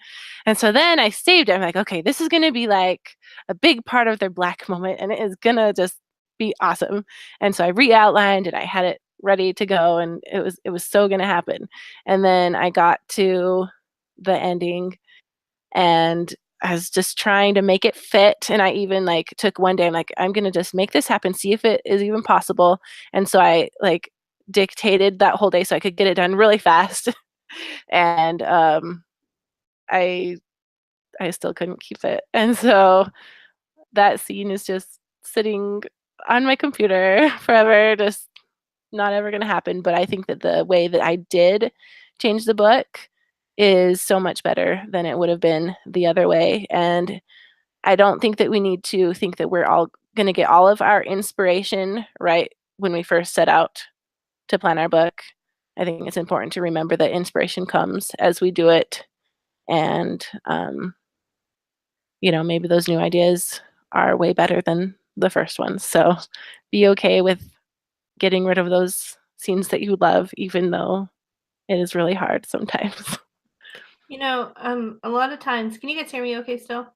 And so then I saved it. I'm like, okay, this is going to be like a big part of their Black moment, and it is going to just be awesome. And so I re-outlined and I had it ready to go, and it was so going to happen. And then I got to the ending, and I was just trying to make it fit. And I even like took one day, I'm like, I'm going to just make this happen, see if it is even possible. And so I like dictated that whole day so I could get it done really fast. And I I still couldn't keep it. And so that scene is just sitting on my computer forever, just not ever going to happen. But I think that the way that I did change the book is so much better than it would have been the other way. And I don't think that we need to think that we're all going to get all of our inspiration right when we first set out to plan our book. I think it's important to remember that inspiration comes as we do it. And, maybe those new ideas are way better than the first ones. So be okay with getting rid of those scenes that you love, even though it is really hard sometimes. A lot of times, can you guys hear me okay still?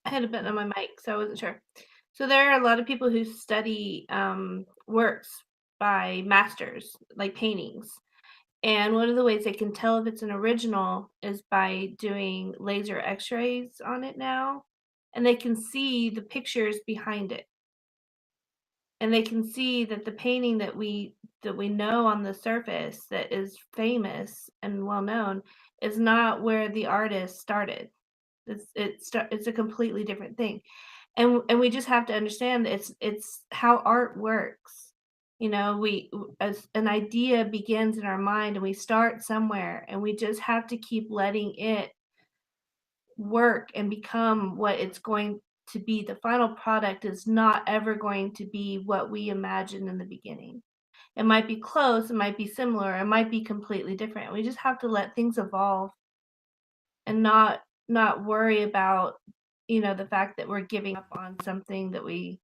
I had a button on my mic, so I wasn't sure. So there are a lot of people who study works by masters, like paintings. And one of the ways they can tell if it's an original is by doing laser x-rays on it now. And they can see the pictures behind it. And they can see that the painting that we know on the surface that is famous and well known is not where the artist started. It's a completely different thing. And we just have to understand that it's how art works. As an idea begins in our mind and we start somewhere, and we just have to keep letting it work and become what it's going to be. The final product is not ever going to be what we imagined in the beginning. It might be close, it might be similar, it might be completely different. We just have to let things evolve and not worry about the fact that we're giving up on something that we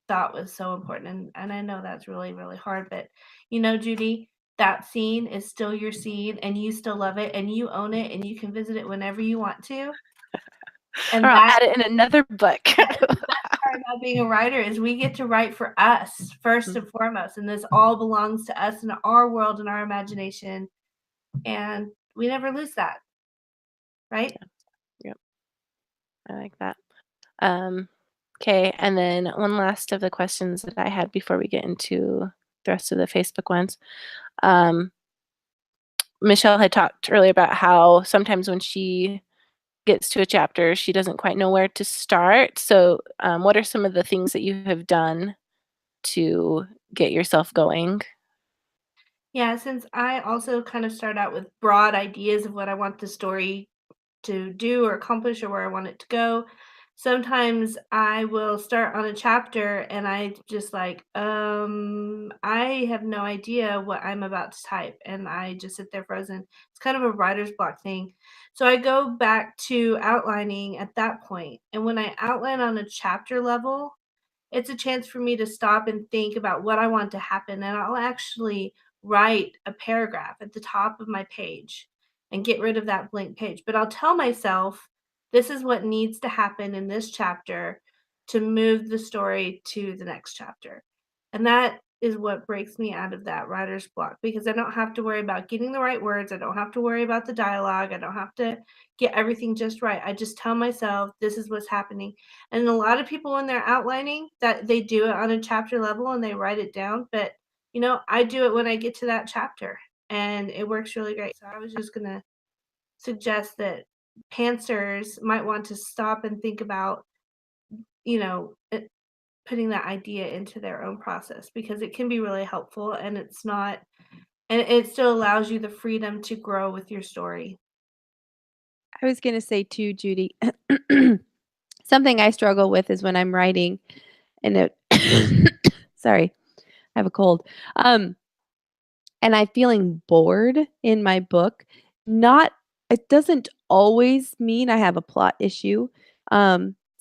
thought was so important. And I know that's really, really hard, but Judy, that scene is still your scene, and you still love it, and you own it, and you can visit it whenever you want to. And or I'll add it in another book. That's the best part about being a writer is we get to write for us first and foremost, and this all belongs to us and our world and our imagination, and we never lose that, right? Yep. I like that. Okay, and then one last of the questions that I had before we get into the rest of the Facebook ones. Michelle had talked earlier about how sometimes when she gets to a chapter, she doesn't quite know where to start. So what are some of the things that you have done to get yourself going? Yeah, since I also kind of start out with broad ideas of what I want the story to do or accomplish or where I want it to go, sometimes I will start on a chapter and I just like, I have no idea what I'm about to type, and I just sit there frozen. It's kind of a writer's block thing. So I go back to outlining at that point. And when I outline on a chapter level, it's a chance for me to stop and think about what I want to happen. And I'll actually write a paragraph at the top of my page and get rid of that blank page. But I'll tell myself, this is what needs to happen in this chapter to move the story to the next chapter. And that is what breaks me out of that writer's block, because I don't have to worry about getting the right words. I don't have to worry about the dialogue. I don't have to get everything just right. I just tell myself, this is what's happening. And a lot of people, when they're outlining, that they do it on a chapter level and they write it down. But, I do it when I get to that chapter, and it works really great. So I was just going to suggest that pantsers might want to stop and think about, putting that idea into their own process, because it can be really helpful, and it still allows you the freedom to grow with your story. I was going to say too, Judy, something I struggle with is when I'm writing and sorry, I have a cold. And I'm feeling bored in my book. It doesn't always mean I have a plot issue.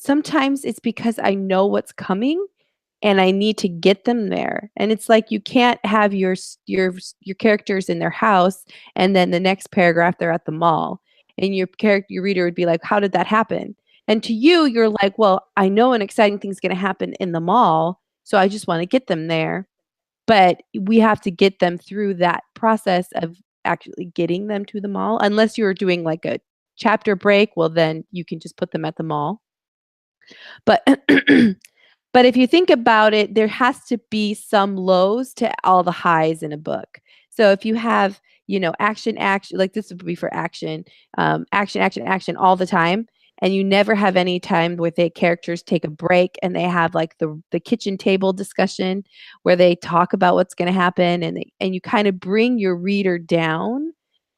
Sometimes it's because I know what's coming and I need to get them there. And it's like you can't have your characters in their house and then the next paragraph they're at the mall. And your reader would be like, how did that happen? And to you, you're like, well, I know an exciting thing's going to happen in the mall, so I just want to get them there. But we have to get them through that process of actually getting them to the mall. Unless you're doing like a chapter break, well, then you can just put them at the mall. But but if you think about it, there has to be some lows to all the highs in a book. So if you have, action, like this would be for action, action, action, action all the time, and you never have any time where the characters take a break and they have like the kitchen table discussion where they talk about what's going to happen, and you kind of bring your reader down,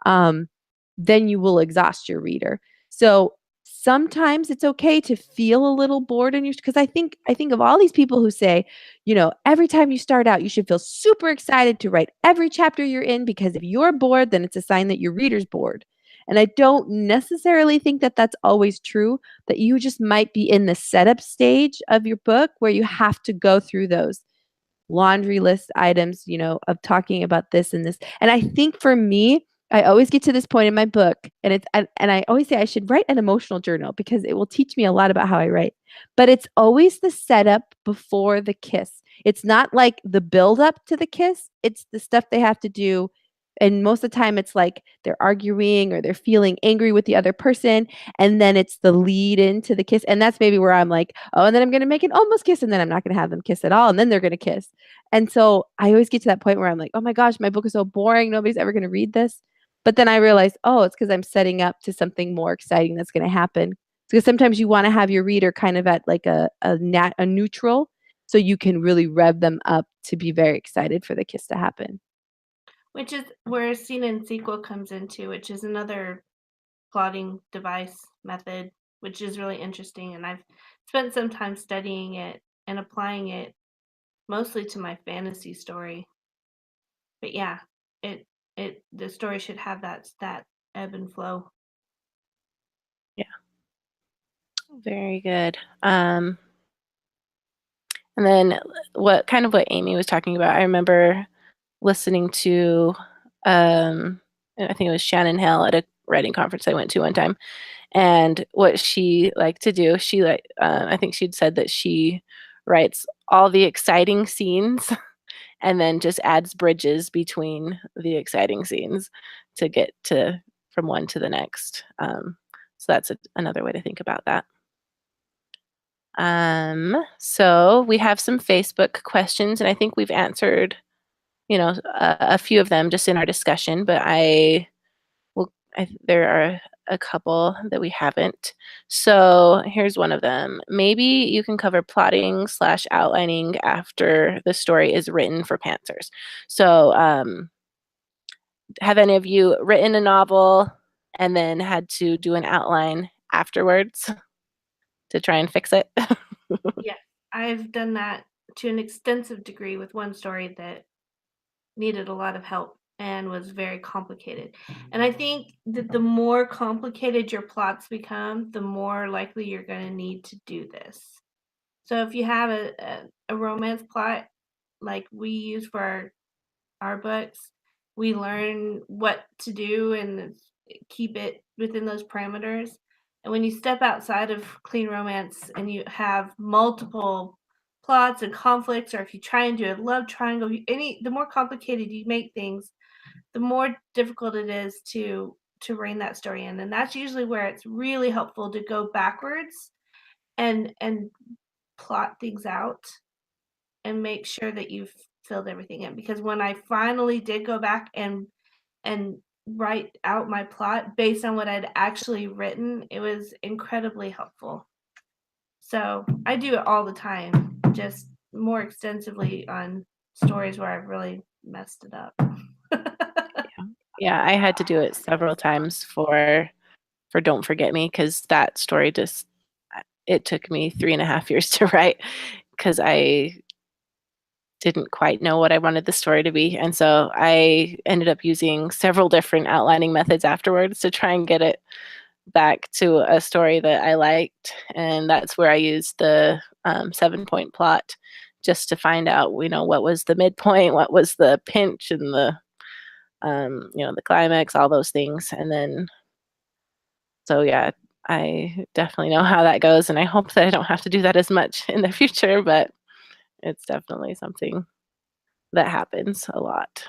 then you will exhaust your reader. So sometimes it's okay to feel a little bored in your, because I think of all these people who say, every time you start out, you should feel super excited to write every chapter you're in, because if you're bored, then it's a sign that your reader's bored. And I don't necessarily think that that's always true, that you just might be in the setup stage of your book where you have to go through those laundry list items, of talking about this and this. And I think for me, I always get to this point in my book, and I always say I should write an emotional journal because it will teach me a lot about how I write. But it's always the setup before the kiss. It's not like the build up to the kiss. It's the stuff they have to do. And most of the time it's like they're arguing or they're feeling angry with the other person. And then it's the lead into the kiss. And that's maybe where I'm like, oh, and then I'm going to make an almost kiss. And then I'm not going to have them kiss at all. And then they're going to kiss. And so I always get to that point where I'm like, oh my gosh, my book is so boring. Nobody's ever going to read this. But then I realized, oh, it's because I'm setting up to something more exciting that's going to happen. Because sometimes you want to have your reader kind of at like a neutral, so you can really rev them up to be very excited for the kiss to happen. Which is where scene and sequel comes into, which is another plotting device method, which is really interesting. And I've spent some time studying it and applying it mostly to my fantasy story. But yeah, the story should have that ebb and flow. Yeah. Very good. And then what Amy was talking about, I remember listening to, I think it was Shannon Hill at a writing conference I went to one time. And what she liked to do, I think she'd said that she writes all the exciting scenes and then just adds bridges between the exciting scenes to get from one to the next. So that's another way to think about that. So we have some Facebook questions, and I think we've answered, a few of them just in our discussion, but there are a couple that we haven't. So here's one of them. Maybe you can cover plotting / outlining after the story is written for Pantsers. So have any of you written a novel and then had to do an outline afterwards to try and fix it? Yes, I've done that to an extensive degree with one story that needed a lot of help and was very complicated. And I think that the more complicated your plots become, the more likely you're going to need to do this. So if you have a romance plot like we use for our books, we learn what to do and keep it within those parameters. And when you step outside of clean romance and you have multiple plots and conflicts, or if you try and do a love triangle, the more complicated you make things, the more difficult it is to rein that story in. And that's usually where it's really helpful to go backwards and plot things out and make sure that you've filled everything in. Because when I finally did go back and write out my plot based on what I'd actually written, it was incredibly helpful. So I do it all the time, just more extensively on stories where I've really messed it up. Yeah, I had to do it several times for Don't Forget Me, because that story it took me 3.5 years to write because I didn't quite know what I wanted the story to be. And so I ended up using several different outlining methods afterwards to try and get it back to a story that I liked. And that's where I used the 7-point plot just to find out, what was the midpoint, what was the pinch and the, the climax, all those things. And then, so yeah, I definitely know how that goes, and I hope that I don't have to do that as much in the future, but it's definitely something that happens a lot.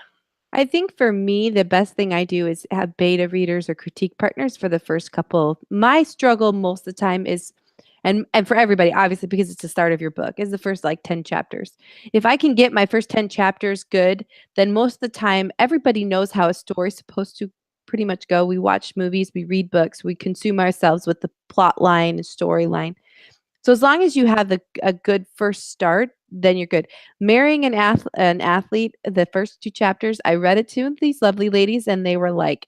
I think for me, the best thing I do is have beta readers or critique partners for the first couple. My struggle most of the time is, and for everybody, obviously, because it's the start of your book, is the first like 10 chapters. If I can get my first 10 chapters good, then most of the time, everybody knows how a story's supposed to pretty much go. We watch movies, we read books, we consume ourselves with the plot line and storyline. So as long as you have a good first start, then you're good. Marrying an athlete, the first 2 chapters, I read it to these lovely ladies and they were like,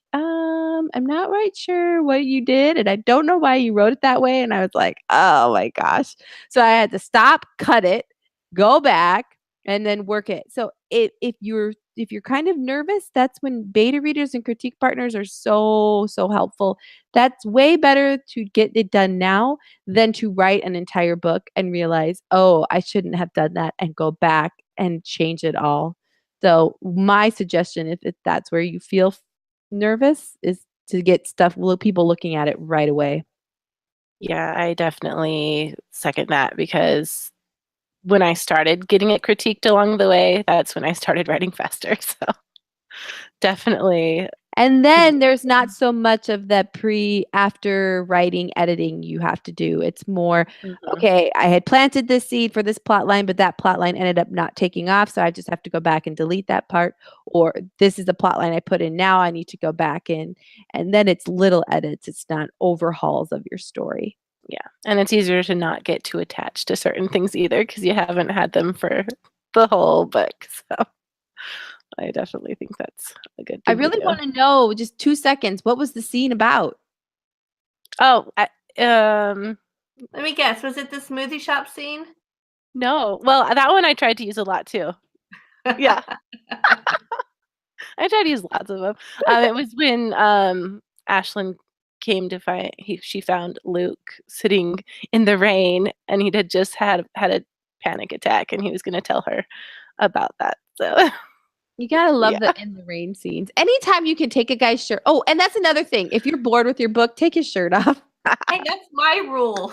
I'm not right sure what you did and I don't know why you wrote it that way. And I was like, oh my gosh. So I had to stop, cut it, go back, and then work it. So if you're kind of nervous, that's when beta readers and critique partners are so helpful. That's way better to get it done now than to write an entire book and realize, oh, I shouldn't have done that, and go back and change it all. So my suggestion, if that's where you feel nervous, is to get people looking at it right away. Yeah, I definitely second that, because when I started getting it critiqued along the way, that's when I started writing faster. So definitely. And then there's not so much of that after writing editing you have to do. It's more, okay, I had planted this seed for this plot line, but that plot line ended up not taking off. So I just have to go back and delete that part. Or this is the plot line I put in now. I need to go back in. And then it's little edits. It's not overhauls of your story. Yeah. And it's easier to not get too attached to certain things either, because you haven't had them for the whole book. So I definitely think that's a good thing. I really want to know, just 2 seconds, what was the scene about? Oh, let me guess. Was it the smoothie shop scene? No. Well, that one I tried to use a lot too. Yeah. I tried to use lots of them. It was when Ashlyn came to she found Luke sitting in the rain, and he had just had a panic attack, and he was going to tell her about that. So you gotta love the in the rain scenes. Anytime you can take a guy's shirt. Oh, and that's another thing. If you're bored with your book, take his shirt off. Hey, that's my rule.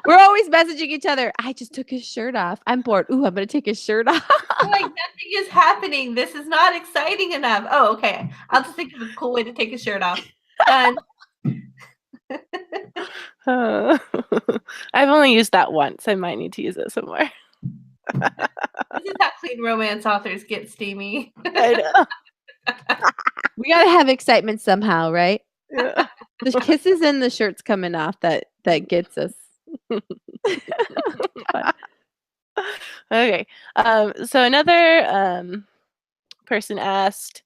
We're always messaging each other. I just took his shirt off. I'm bored. Ooh, I'm gonna take his shirt off. Like, nothing is happening. This is not exciting enough. Oh, okay. I'll just think of a cool way to take his shirt off. Done. I've only used that once. I might need to use it some more. This is how clean romance authors get steamy. I know. We gotta have excitement somehow, right? Yeah. The kisses and the shirts coming off that gets us. Okay. So another person asked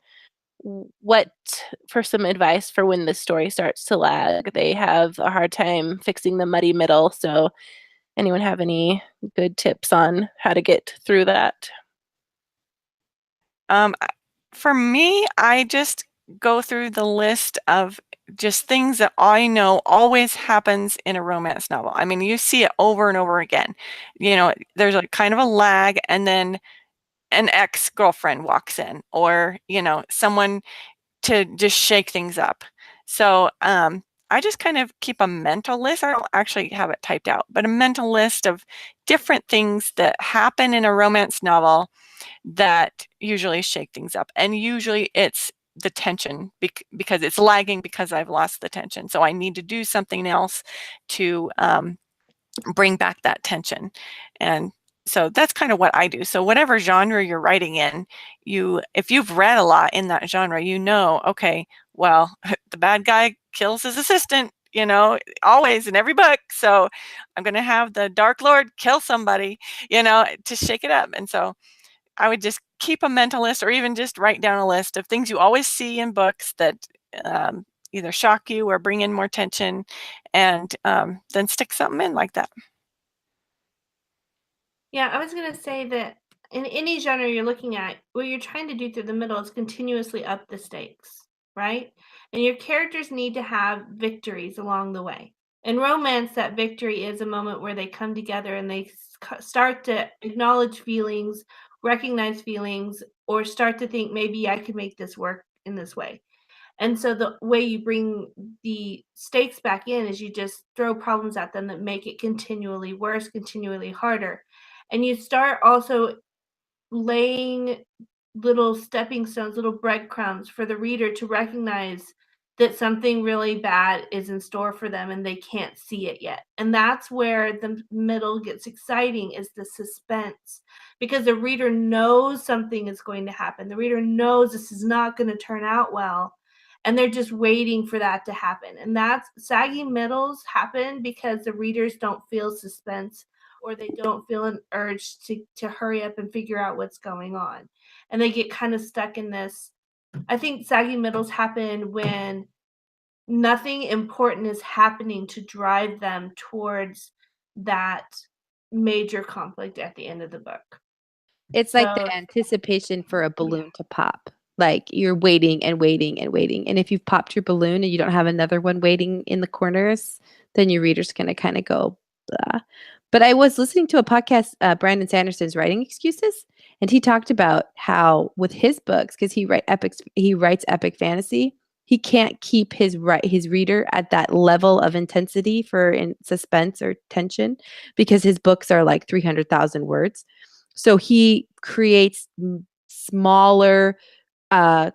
what for some advice for when the story starts to lag. They have a hard time fixing the muddy middle. So anyone have any good tips on how to get through that? For me, I just go through the list of just things that I know always happens in a romance novel. I mean, you see it over and over again. There's a kind of a lag, and then an ex-girlfriend walks in, or, someone to just shake things up. So I just kind of keep a mental list. I don't actually have it typed out, but a mental list of different things that happen in a romance novel that usually shake things up. And usually it's the tension, because it's lagging because I've lost the tension. So I need to do something else to bring back that tension. And so that's kind of what I do. So whatever genre you're writing in, if you've read a lot in that genre, okay, well, the bad guy kills his assistant, always in every book. So I'm going to have the Dark Lord kill somebody, to shake it up. And so I would just keep a mental list, or even just write down a list of things you always see in books that either shock you or bring in more tension, and then stick something in like that. Yeah, I was going to say that in any genre you're looking at, what you're trying to do through the middle is continuously up the stakes, right? And your characters need to have victories along the way. In romance, that victory is a moment where they come together and they start to acknowledge feelings, recognize feelings, or start to think maybe I could make this work in this way. And so the way you bring the stakes back in is you just throw problems at them that make it continually worse, continually harder. And you start also laying little stepping stones, little breadcrumbs for the reader to recognize that something really bad is in store for them and they can't see it yet. And that's where the middle gets exciting, is the suspense, because the reader knows something is going to happen. The reader knows this is not going to turn out well, and they're just waiting for that to happen. And that's saggy middles happen because the readers don't feel suspense, or they don't feel an urge to hurry up and figure out what's going on. And they get kind of stuck in this. I think saggy middles happen when nothing important is happening to drive them towards that major conflict at the end of the book. It's like the anticipation for a balloon to pop. Like you're waiting and waiting and waiting. And if you've popped your balloon and you don't have another one waiting in the corners, then your reader's going to kind of go, blah. But I was listening to a podcast, Brandon Sanderson's Writing Excuses, and he talked about how with his books, because he writes epic fantasy, he can't keep his reader at that level of intensity for suspense or tension because his books are like 300,000 words. So he creates smaller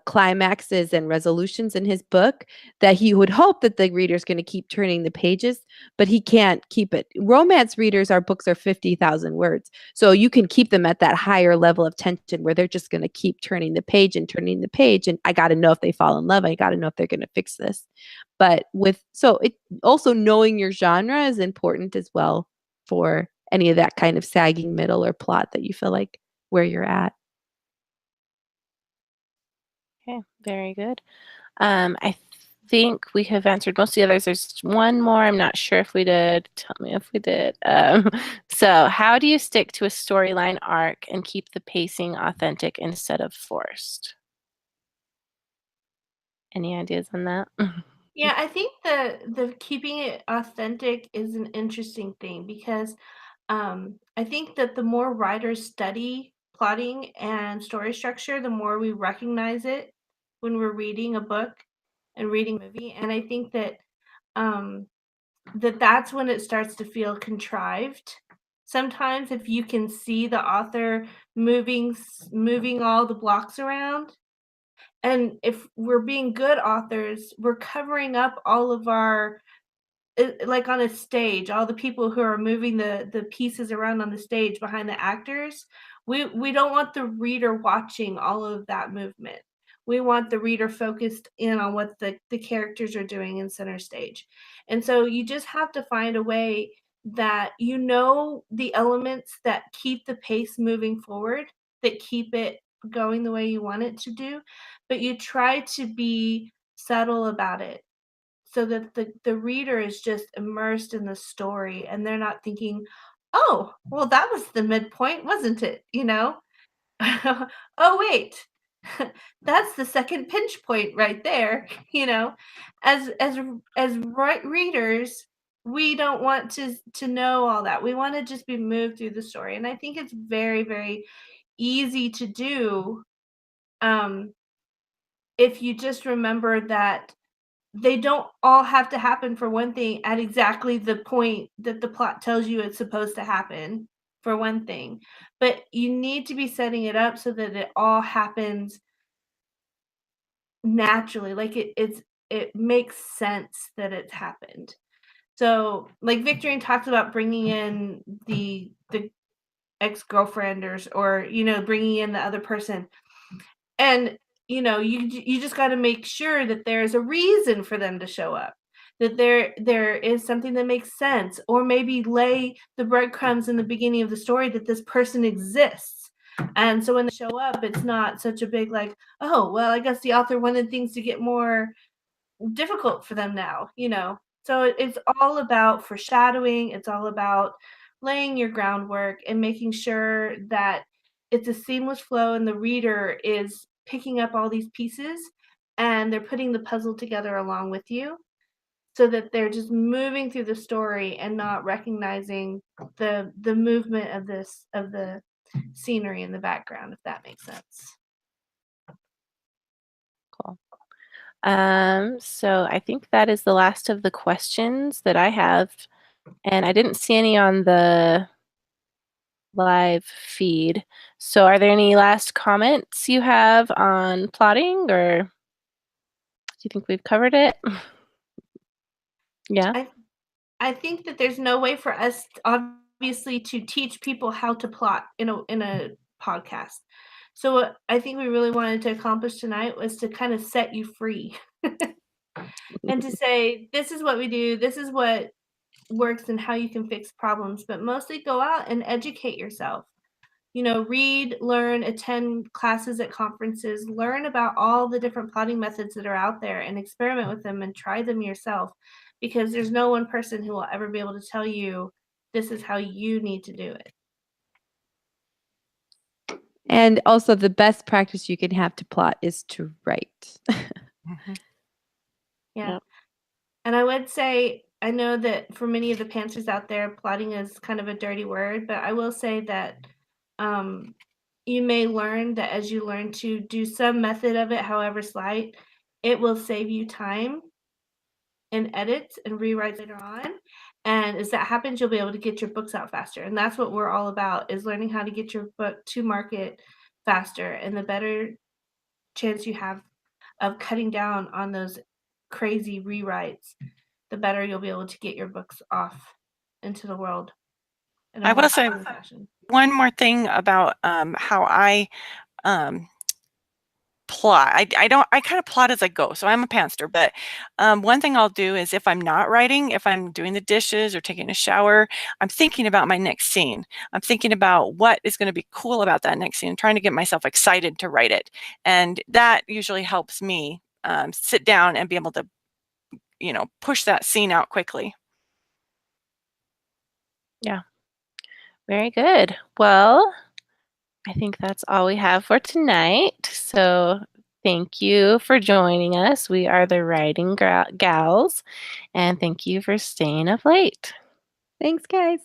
climaxes and resolutions in his book that he would hope that the reader's going to keep turning the pages, but he can't keep it. Romance readers, our books are 50,000 words. So you can keep them at that higher level of tension where they're just going to keep turning the page and turning the page. And I got to know if they fall in love. I got to know if they're going to fix this. But it also knowing your genre is important as well for any of that kind of sagging middle or plot that you feel like where you're at. Okay, very good. I think we have answered most of the others. There's one more. I'm not sure if we did. Tell me if we did. So how do you stick to a storyline arc and keep the pacing authentic instead of forced? Any ideas on that? Yeah, I think the keeping it authentic is an interesting thing because I think that the more writers study plotting and story structure, the more we recognize it when we're reading a book and reading a movie. And I think that that's when it starts to feel contrived. Sometimes if you can see the author moving all the blocks around, and if we're being good authors, we're covering up all of our like on a stage, all the people who are moving the pieces around on the stage behind the actors. We don't want the reader watching all of that movement. We want the reader focused in on what the characters are doing in center stage. And so you just have to find a way that you know the elements that keep the pace moving forward, that keep it going the way you want it to do, but you try to be subtle about it so that the reader is just immersed in the story and they're not thinking, oh, well, that was the midpoint, wasn't it? Oh, wait, that's the second pinch point right there. As readers, we don't want to know all that. We want to just be moved through the story. And I think it's very, very easy to do if you just remember that they don't all have to happen for one thing at exactly the point that the plot tells you it's supposed to happen for one thing. But you need to be setting it up so that it all happens naturally. Like it makes sense that it's happened. So like Victorine talks about bringing in the ex-girlfriend or bringing in the other person. And you just got to make sure that there's a reason for them to show up, that there is something that makes sense, or maybe lay the breadcrumbs in the beginning of the story that this person exists. And so when they show up, it's not such a big like, oh, well, I guess the author wanted things to get more difficult for them now. So it's all about foreshadowing. It's all about laying your groundwork and making sure that it's a seamless flow and the reader is picking up all these pieces and they're putting the puzzle together along with you. so that they're just moving through the story and not recognizing the movement of the scenery in the background, if that makes sense. Cool. So I think that is the last of the questions that I have, and I didn't see any on the live feed. So are there any last comments you have on plotting, or do you think we've covered it? Yeah. I think that there's no way for us, obviously, to teach people how to plot in a podcast. So what I think we really wanted to accomplish tonight was to kind of set you free and to say, this is what we do, this is what works and how you can fix problems, but mostly go out and educate yourself. You know, read, learn, attend classes at conferences, learn about all the different plotting methods that are out there and experiment with them and try them yourself, because there's no one person who will ever be able to tell you this is how you need to do it. And also, the best practice you can have to plot is to write. Mhm. Yeah. Yep. And I would say, I know that for many of the pantsers out there, plotting is kind of a dirty word, but I will say that you may learn that as you learn to do some method of it, however slight, it will save you time and edits and rewrites later on. And as that happens, you'll be able to get your books out faster. And that's what we're all about, is learning how to get your book to market faster. And the better chance you have of cutting down on those crazy rewrites, the better you'll be able to get your books off into the world in a I more will say timely fashion. one more thing about how I plot. I kind of plot as I go. So I'm a pantster, but one thing I'll do is if I'm not writing, if I'm doing the dishes or taking a shower, I'm thinking about my next scene. I'm thinking about what is going to be cool about that next scene, trying to get myself excited to write it. And that usually helps me sit down and be able to, push that scene out quickly. Yeah. Very good. Well, I think that's all we have for tonight. So thank you for joining us. We are the Writing Gals, and thank you for staying up late. Thanks, guys.